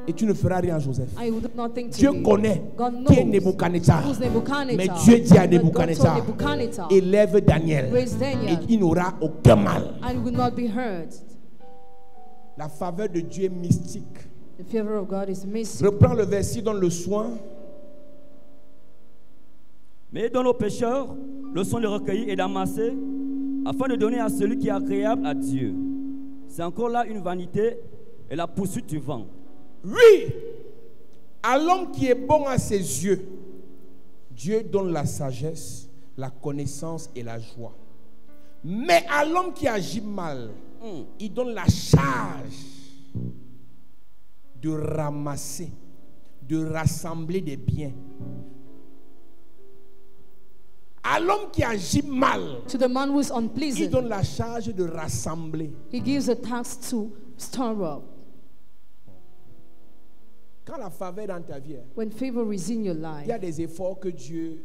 Et tu ne feras rien à Joseph. and you would not think to Dieu me. connaît God qui est knows Nebuchadnezzar. who's Nebuchadnezzar. Mais Dieu dit à But God told Nebuchadnezzar, Nebuchadnezzar, élève Daniel. raise Daniel, Et il n'aura aucun mal. and will not be hurt. La faveur de Dieu est mystique. The favor of God is mystic. Reprends le verset, donne le soin. Mais il donne aux pécheurs le soin de recueillir et d'amasser, afin de donner à celui qui est agréable à Dieu. C'est encore là une vanité et la poursuite du vent. Oui, à l'homme qui est bon à ses yeux, Dieu donne la sagesse, la connaissance et la joie. Mais à l'homme qui agit mal, il donne la charge de ramasser, de rassembler des biens. À l'homme qui agit mal, To the man who is il unpleasant, donne la charge de rassembler. he gives a task to store up. Quand la faveur est dans ta vie, When favor is in your il y a life, des efforts que Dieu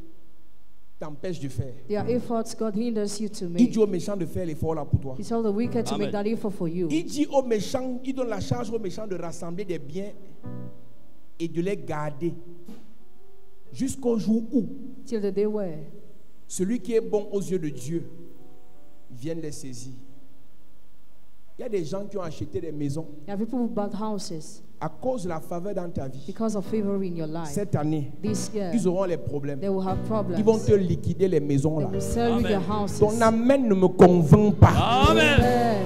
t'empêche de faire. there are efforts God hinders you to Il make. dit aux méchants de faire l'effort là pour toi. He tells the wicked to Amen. make that effort for you. Il dit aux méchants, il donne la charge aux méchants de rassembler des biens et de les garder jusqu'au jour où Till the day where celui qui est bon aux yeux de Dieu vienne les saisir. Il y a des gens qui ont acheté des maisons there are people who bought houses à cause de la faveur dans ta vie. because of favor in your life. Cette année, This year, ils auront les problèmes. they will have problems. Ils vont te liquider les maisons They là. will sell you Amen. their houses. Ton amen ne me convainc pas. Amen. Amen.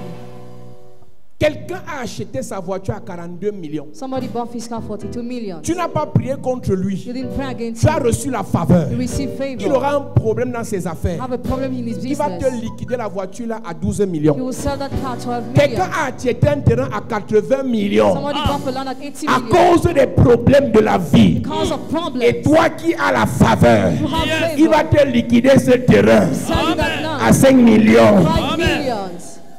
Quelqu'un a acheté sa voiture à 42 millions. Somebody bought his car 42 million. Tu n'as pas prié contre lui. You didn't pray against Tu as him. reçu la faveur. You received Il favor. aura un problème dans ses affaires. Have a problem in his Il va te business. liquider la voiture là à 12 He millions. will sell that car 12 Quelqu'un million. a acheté un terrain à 80 millions Somebody bought a land at 80 à million. cause des problèmes de la vie. Because of Et problems. toi qui as la faveur, You have il va favor. te liquider ce terrain Sell you that à land. 5 millions. 5 millions.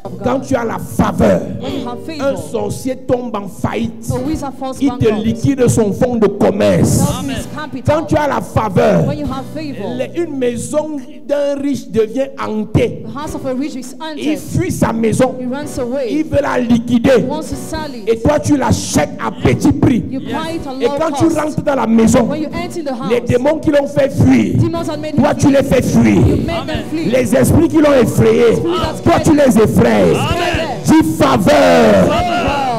Of Quand God. tu as la faveur, When you have un favor, sorcier tombe en faillite. a wizard falls Il te bankrupt. liquide son fonds de commerce. Sells his Quand capital. tu as la faveur, When you have favor, une maison d'un riche devient hantée. the house of a rich is Il entered. fuit sa maison. He runs Il away. veut la liquider. He wants to sell Et it. toi, tu l'achètes à petit prix. You buy it at Et low quand tu cost. rentres dans la maison, When you enter the les house, démons qui l'ont fait fuir, demons had made toi, him tu les fais You fuir. made them flee. Les esprits qui l'ont effrayé, toi, tu les effraies. Dis faveur.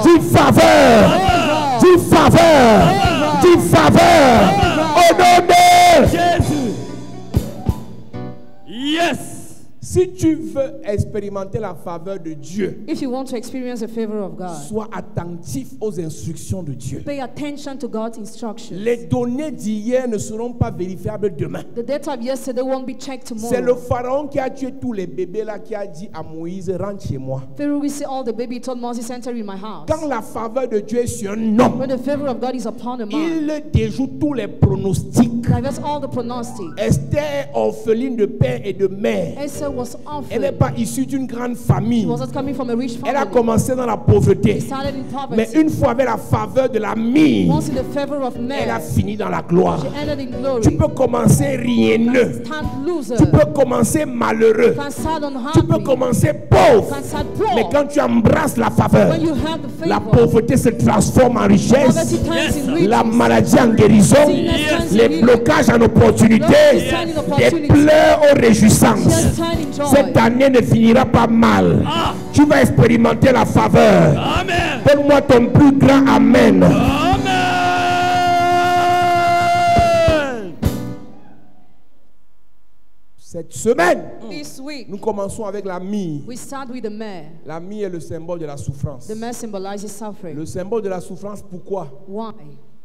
Dis faveur. Dis faveur. Dis faveur. Au nom de... Jésus. Yes. Si tu veux expérimenter la faveur de Dieu, If you want to experience the favor of God, sois attentif aux instructions de Dieu. pay attention to God's instructions. Les données d'hier ne seront pas vérifiables demain. The data of yesterday won't be checked C'est le tomorrow. pharaon qui a tué tous les bébés là qui a dit à Moïse, rentre chez moi. Pharaoh will say, all the baby told Moses, enter in my house. Quand la faveur de Dieu est sur un homme, When the favor of God is upon a man, il déjoue tous les pronostics. diverts all the pronostics. Esther est orpheline de père et de mère. Esther was Elle n'est orphaned. pas issue d'une grande famille. She wasn't coming from a rich Elle a family. commencé dans la pauvreté. She started in Mais poverty. une fois avec la faveur de l'ami, Once in the favor of elle a man, fini dans la gloire. she ended in Tu glory. peux commencer rienneux. Stand loser. Tu peux commencer malheureux. Can start Tu peux unhappy. commencer pauvre. Can start Mais poor. quand tu embrasses la faveur, When you have the la favor, pauvreté se transforme en richesse. poverty turns in riches. La maladie en guérison. Sickness turns in Les healing. blocage en opportunité, des pleurs aux réjouissances. Just turn in joy. Cette année ne finira pas mal. Tu vas expérimenter la faveur. Amen. Donne-moi ton plus grand Amen. Amen. Cette semaine, This week, nous commençons avec la mie. we start with the mare. La mie est le symbole de la souffrance. The mare symbolizes suffering. Le symbole de la souffrance, pourquoi? Why?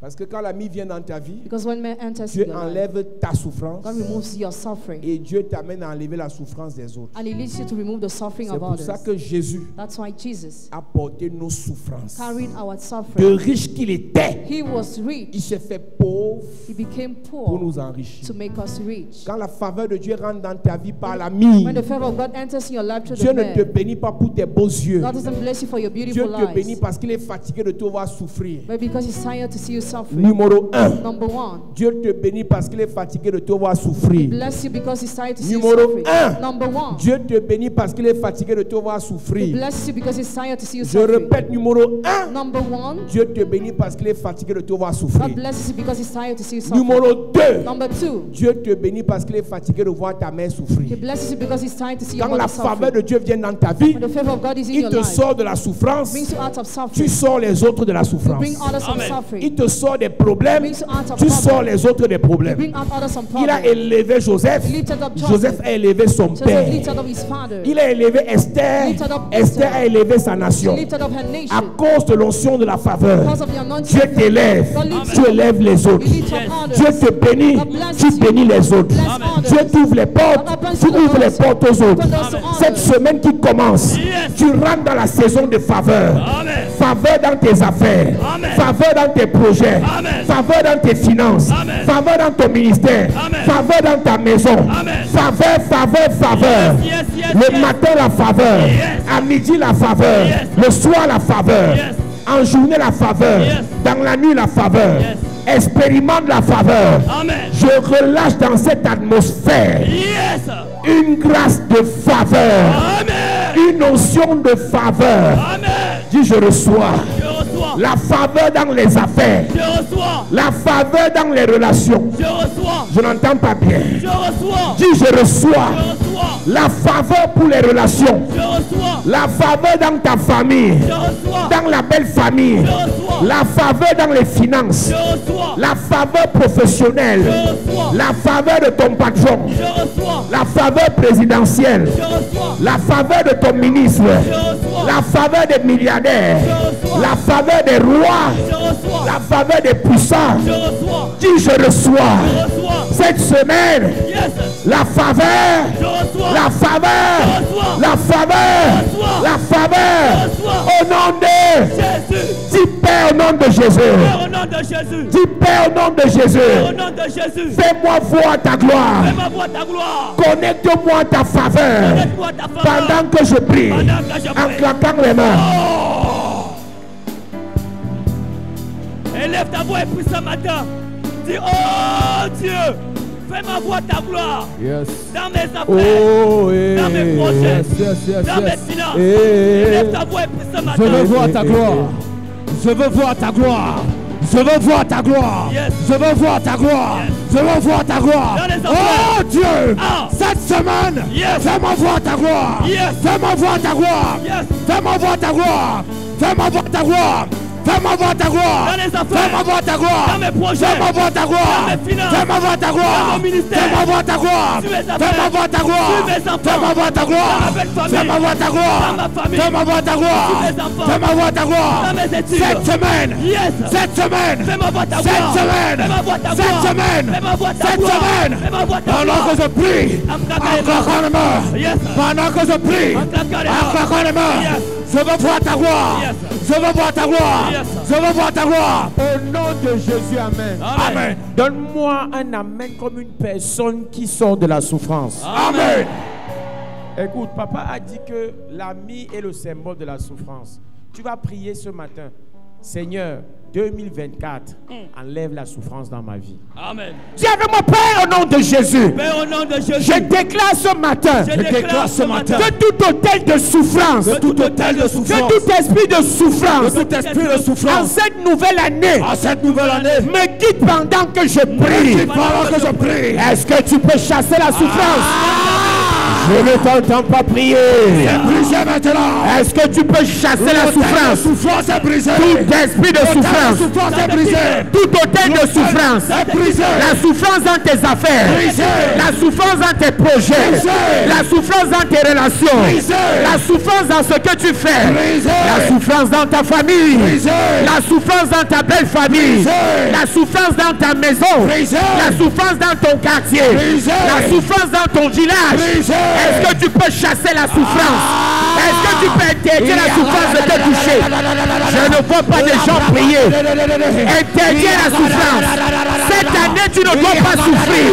Parce que quand la mie vient dans ta vie, Because when man enters Dieu your life, enlève ta souffrance God removes your suffering. et Dieu t'amène à enlever la souffrance des autres. And He leads you to remove the suffering C'est of pour others. ça que Jésus That's why Jesus a porté nos souffrances. carried our De suffering. riche qu'il était, He was Il rich. s'est fait pauvre He became pour poor nous enrichir. to make us rich. Quand la faveur de Dieu rentre dans ta vie par la mie, When the favor of God enters in your life through Dieu the ne te mare, bénit pas pour tes beaux yeux. God doesn't bless you for your Dieu beautiful te bénit eyes, parce qu'il est fatigué de te voir souffrir. but because He's tired to see you suffering. Numéro 1. Number one, Dieu te bénit parce qu'il est fatigué de te voir souffrir. bless you because He's tired to see you Numéro suffering. un. Number one, Dieu te bénit parce qu'il est fatigué de te voir souffrir. bless you because He's tired to see you Je suffering. répète, numéro 1. Number one, Dieu te bénit parce qu'il est fatigué de te voir souffrir. God blesses you because He's tired to see you suffering. Numéro 2. Number two, Dieu te bénit parce qu'il est fatigué de voir ta mère He souffrir. blesses you because He's tired to see your Quand la mother faveur de suffering. Dieu vient dans ta vie, When the favor of God is in il your te life, sort de la souffrance, brings you out of tu suffering, sors les autres de la souffrance. bring others from Amen. suffering, Il te sort des problèmes, brings you out of tu sors problems, les autres des problèmes. bring out others from Il a problems. élevé Joseph. He lifted up Joseph Joseph. a élevé son Joseph père. lifted up his father. Il a élevé Esther. Lifted up Esther Esther. a élevé sa nation. He lifted up her À nation. cause de l'onction de la faveur, Because of the anointing Dieu of God, t'élève, God lifts tu you up. élèves les autres. He lifts up Dieu others. te bénit, God bless tu you. bénis les autres. Bless Amen. others. Dieu t'ouvre les portes, God opens tu the ouvres les doors. portes aux autres. Open doors to Cette others. semaine qui commence, Yes. tu rentres dans la saison de faveur. Amen. Faveur dans tes affaires, Amen. faveur dans tes projets, Amen. faveur dans tes finances, Amen. faveur dans ton ministère, Amen. faveur dans ta maison, Amen. faveur, faveur, faveur. Yes, yes, Le yes. matin la faveur, Yes. à midi la faveur, Yes. le soir la faveur, Yes. en journée la faveur, Yes. dans la nuit la faveur. Yes. Expérimente la faveur. Amen. Je relâche dans cette atmosphère Yes. une grâce de faveur, Amen. une notion de faveur. Amen. Dis je reçois Je reçois. la faveur dans les affaires, Je reçois. la faveur dans les relations. Je reçois. Je n'entends pas bien. Je reçois. Dis je reçois Je reçois. la faveur pour les relations, Je reçois. la faveur dans ta famille, Je reçois. dans la belle famille, Je reçois. la faveur dans les finances, Je reçois. la faveur professionnelle, Je reçois. la faveur de ton patron, Je reçois. la faveur présidentielle, Je reçois. la faveur de ton ministre, Je reçois. la faveur des milliardaires, Je reçois. la faveur des rois, Je reçois. la faveur des puissants. Je reçois. Dis je reçois Je reçois. cette semaine Yes. la faveur, Je reçois. la faveur, Je reçois. la faveur, Je reçois. la faveur, Je reçois. au nom de, Jésus. dis Père au nom de Jésus, Père, au nom de Jésus. dis Père au nom de Père, au Jésus, nom de Jésus. fais-moi voir ta gloire, Fais-moi voir ta gloire. connecte-moi ta faveur Donne-moi ta faveur. pendant que je prie, Pendant que je en prie. claquant les mains. Élève ta voix et prie ce matin. Dis, oh Dieu, fais-moi voir ta gloire Yes. dans mes affaires, Oh, dans mes projets, dans mes finances. Élève ta voix et prie ce matin. Je veux voir ta gloire. Je veux voir ta gloire. Je veux voir ta gloire. Yes. Je veux voir ta gloire. Yes. Je veux voir ta gloire. Dans les Oh affaires. Dieu, Ah. cette semaine, Yes. fais-moi voir ta gloire. Yes. Fais-moi voir ta gloire. Yes. Fais-moi voir ta gloire. Fais-moi voir ta gloire. Fais-moi voir ta gloire. Dans les affaires. Fais-moi voir ta gloire. Dans mes projets. Fais-moi voir ta gloire. Dans mes finances. Fais-moi voir ta gloire. Dans mon ministère. Fais-moi voir ta gloire. Sur mes affaires. Fais-moi voir ta gloire. Sur mes enfants. Fais-moi voir ta gloire. Dans ma belle famille. Fais-moi voir ta gloire. Dans ma famille. Fais-moi voir ta gloire. Sur mes enfants. Fais-moi voir ta gloire. Dans mes études. Cette semaine. Yes. Cette semaine. Fais-moi voir ta Cette gloire. semaine. Fais-moi voir ta Cette gloire. semaine. Fais-moi voir ta Cette gloire. semaine. Fais-moi voir ta Pendant que gloire. je prie. En En claquant les mains. claquant les mains. Yes. Pendant que je prie. En claquant les En mains. claquant les mains. Yes. Je veux voir ta gloire. Yes. Je veux voir ta gloire. Yes. Je veux voir ta gloire. Au nom de Jésus, amen. Amen. Donne-moi un amen comme une personne qui sort de la souffrance. Amen. Écoute, papa a dit que la mie est le symbole de la souffrance. Tu vas prier ce matin. Seigneur, 2024, enlève la souffrance dans ma vie. Amen. Dis avec moi, Père, au nom de Jésus. Père, au nom de Jésus. Je déclare ce matin. Je déclare ce matin. Que tout hôtel de souffrance. De tout hôtel de souffrance. Que tout esprit de souffrance. De tout esprit de En souffrance. cette nouvelle année. En cette nouvelle année. Me guide pendant que je prie. Pendant que je prie. Est-ce que tu peux chasser la souffrance? Je ne t'entends pas prier. C'est brisé maintenant. Est-ce que tu peux chasser la souffrance? La souffrance est brisée. Tout esprit de souffrance. La souffrance est brisée. Tout hôtel de souffrance. est brisé. La souffrance dans tes affaires. Brisé. La souffrance dans tes projets. Brisé. La souffrance dans tes relations. Brisé. La souffrance dans ce que tu fais. Brisé. La souffrance dans ta famille. Brisé. La souffrance dans ta belle famille. Brisé. La souffrance dans ta maison. Brisé. La souffrance dans ton quartier. Brisé. La souffrance dans ton village. Brisé. Est-ce que tu peux chasser la souffrance? Est-ce que tu peux interdire la souffrance de te toucher? Je ne vois pas des gens prier. Interdire la souffrance. Cette année, tu ne dois pas souffrir.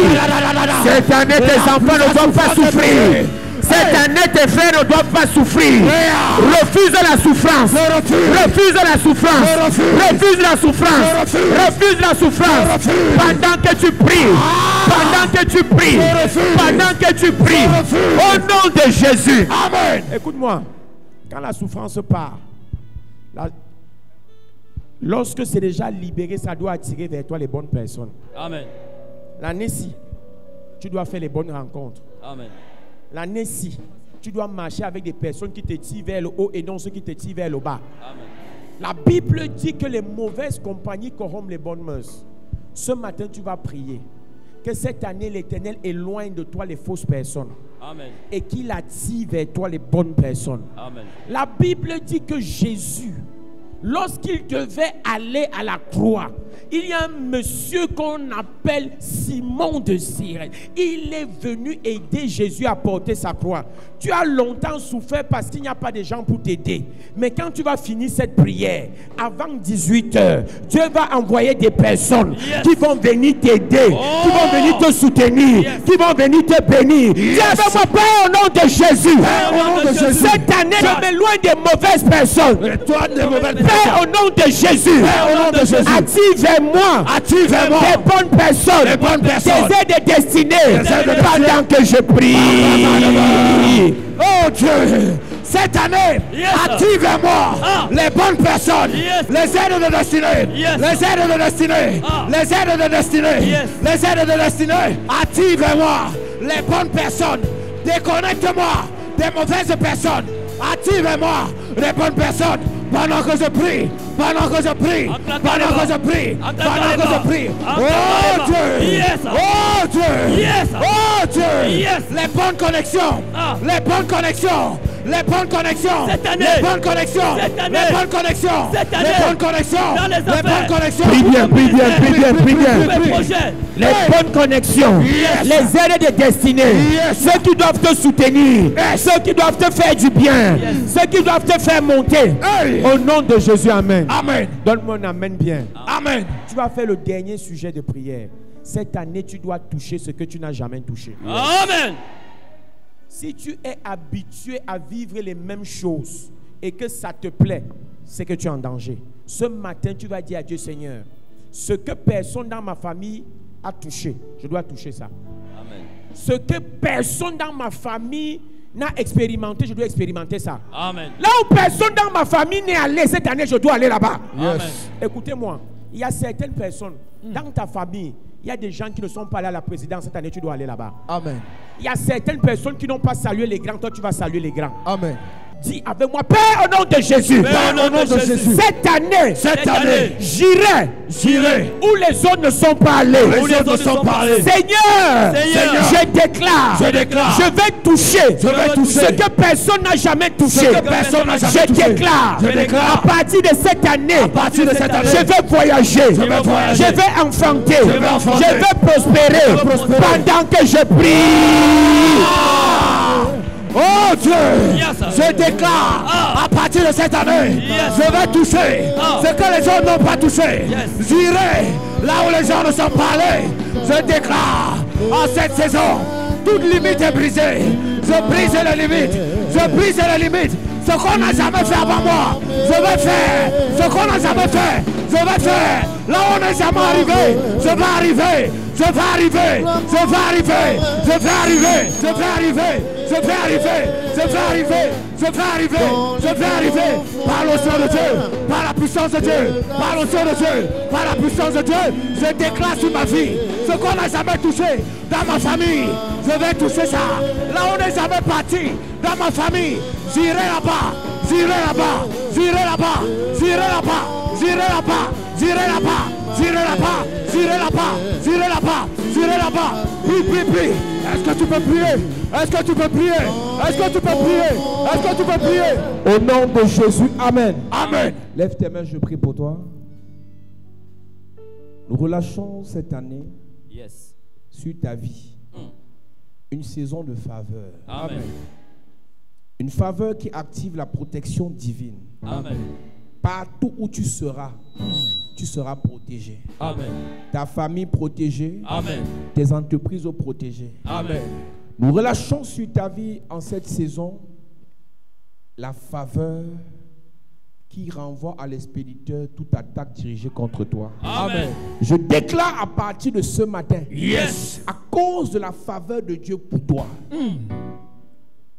Cette année, tes enfants ne doivent pas souffrir. Cette année, tes frères ne doivent pas souffrir. Refuse la souffrance. Refuse la souffrance. Refuse la souffrance. Refuse la souffrance. Pendant que tu pries. Pendant que tu pries. Pendant que tu pries. Au nom de Jésus. Amen. Écoute-moi. Quand la souffrance part, lorsque c'est déjà libéré, ça doit attirer vers toi les bonnes personnes. Amen. L'année-ci, tu dois faire les bonnes rencontres. Amen. L'année-ci, tu dois marcher avec des personnes qui te tirent vers le haut et non ceux qui te tirent vers le bas. Amen. La Bible dit que les mauvaises compagnies corrompent les bonnes mœurs. Ce matin, tu vas prier que cette année, l'Éternel éloigne de toi les fausses personnes. Amen. Et qu'il attire vers toi les bonnes personnes. Amen. La Bible dit que Jésus, lorsqu'il devait aller à la croix, il y a un monsieur qu'on appelle Simon de Cyrène. Il est venu aider Jésus à porter sa croix. Tu as longtemps souffert parce qu'il n'y a pas de gens pour t'aider. Mais quand tu vas finir cette prière, avant 18h, Dieu va envoyer des personnes qui vont venir t'aider, qui vont venir te soutenir, qui vont venir te bénir. Dis avec moi, Père, au nom de Jésus. Cette année, je m'éloigne des mauvaises personnes. Père, au nom de Jésus. Attire vers moi. Des bonnes personnes. Des aides destinées. Pendant que je prie. Oh Dieu, cette année, attire vers moi les bonnes personnes, les aides de destinée, les aides de destinée, les aides de destinée, les aides de destinée. Attire vers moi les bonnes personnes, déconnecte-moi des mauvaises personnes. Attire vers moi les bonnes personnes. Pendant que je prie, pendant que je prie, pendant que je prie, pendant que je prie. Oh Dieu, oh Dieu, oh Dieu, les bonnes connexions, les bonnes connexions, les bonnes connexions, les bonnes connexions, les bonnes connexions, les bonnes connexions, les bonnes connexions. Prie bien, prie bien, prie bien, prie bien. Les bonnes connexions, les aides de destinée, ceux qui doivent te soutenir, ceux qui doivent te faire du bien, ceux qui doivent te faire monter. Au nom de Jésus, amen. Amen. Donne-moi un amen bien. Amen. Tu vas faire le dernier sujet de prière. Cette année, tu dois toucher ce que tu n'as jamais touché. Amen. Si tu es habitué à vivre les mêmes choses et que ça te plaît, c'est que tu es en danger. Ce matin, tu vas dire à Dieu, Seigneur, ce que personne dans ma famille a touché, je dois toucher ça. Amen. Ce que personne dans ma famille n'a expérimenté, je dois expérimenter ça. Amen. Là où personne dans ma famille n'est allé cette année, je dois aller là-bas. Amen. Écoutez-moi, il y a certaines personnes dans ta famille, il y a des gens qui ne sont pas là à la présidence cette année, tu dois aller là-bas. Amen. Il y a certaines personnes qui n'ont pas salué les grands, toi tu vas saluer les grands. Amen. Dis avec moi, Père, au nom de Jésus. Père, au nom de Jésus. Cette année, J'irai où les autres ne sont pas allés. Où les autres ne sont pas allés. Seigneur, je déclare, je vais toucher ce que personne n'a jamais touché. Je déclare, à partir de cette année, je vais voyager, je vais enfanter, je vais prospérer pendant que je prie. Oh Dieu, je déclare à partir de cette année, je vais toucher ce que les autres n'ont pas touché. J'irai là où les gens ne sont pas allés. Je déclare en cette saison, toute limite est brisée. Je brise les limites. Je brise les limites. Ce qu'on n'a jamais fait avant moi, je vais faire ce qu'on n'a jamais fait Je vais faire. Là où on n'est jamais arrivé, je vais arriver. Je vais arriver. Je vais arriver. Je vais arriver. Je vais arriver. Je vais arriver. Je vais arriver. Je vais arriver. Je vais arriver. Par le sang de Dieu. Par la puissance de Dieu. Par le sang de Dieu. Par la puissance de Dieu. Je déclare sur ma vie ce qu'on n'a jamais touché dans ma famille. Je vais toucher ça. Là où on n'est jamais parti dans ma famille. J'irai là-bas. J'irai là-bas. J'irai là-bas. J'irai là-bas. J'irai là-bas. J'irai là-bas. J'irai là-bas. J'irai là-bas. J'irai là-bas. J'irai là-bas. Prie, prie, prie. Est-ce que tu peux prier? Est-ce que tu peux prier? Est-ce que tu peux prier? Est-ce que tu peux prier? Au nom de Jésus, amen. Amen. Lève tes mains, je prie pour toi. Nous relâchons cette année Yes. sur ta vie une saison de faveur. Amen. Une faveur qui active la protection divine. Amen. Partout où tu seras protégé. Amen. Ta famille protégée. Amen. Tes entreprises protégées. Amen. Nous relâchons sur ta vie en cette saison la faveur qui renvoie à l'expéditeur toute attaque dirigée contre toi. Amen. Je déclare à partir de ce matin, Yes. à cause de la faveur de Dieu pour toi,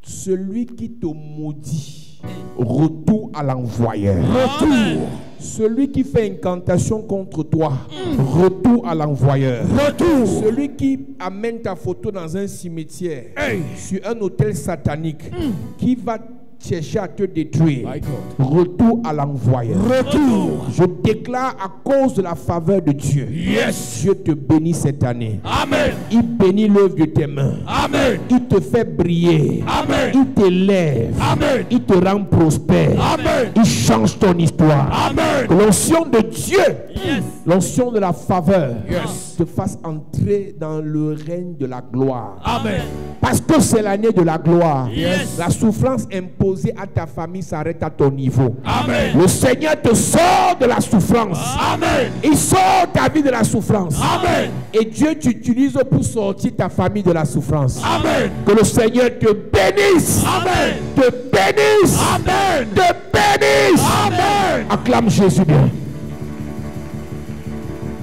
celui qui te maudit, retour à l'envoyeur. Retour. Celui qui fait incantation contre toi, retour à l'envoyeur. Retour. Celui qui amène ta photo dans un cimetière, Hey. sur un hôtel satanique, qui va chercher à te détruire, My God. retour à l'envoyeur. Retour. Je déclare à cause de la faveur de Dieu, Yes. Dieu te bénit cette année. Amen. Il bénit l'œuvre de tes mains. Amen. Il te fait briller. Amen. Il t'élève. Amen. Il te rend prospère. Amen. Il change ton histoire. Amen. Que l'onction de Dieu, Yes. l'onction de la faveur, Yes. te fasse entrer dans le règne de la gloire. Amen. Parce que c'est l'année de la gloire. Yes. La souffrance imposée à ta famille s'arrête à ton niveau. Amen. Le Seigneur te sort de la souffrance. Amen. Il sort ta vie de la souffrance. Amen. Et Dieu t'utilise pour sortir ta famille de la souffrance. Amen. Que le Seigneur te bénisse. Amen. Te bénisse. Amen. Te bénisse. Amen. Acclame Jésus bien.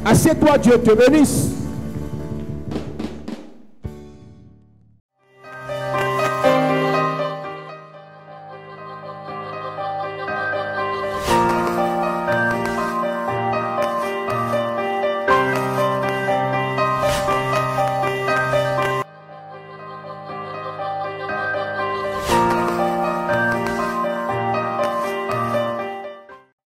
Assieds-toi, Dieu te bénisse.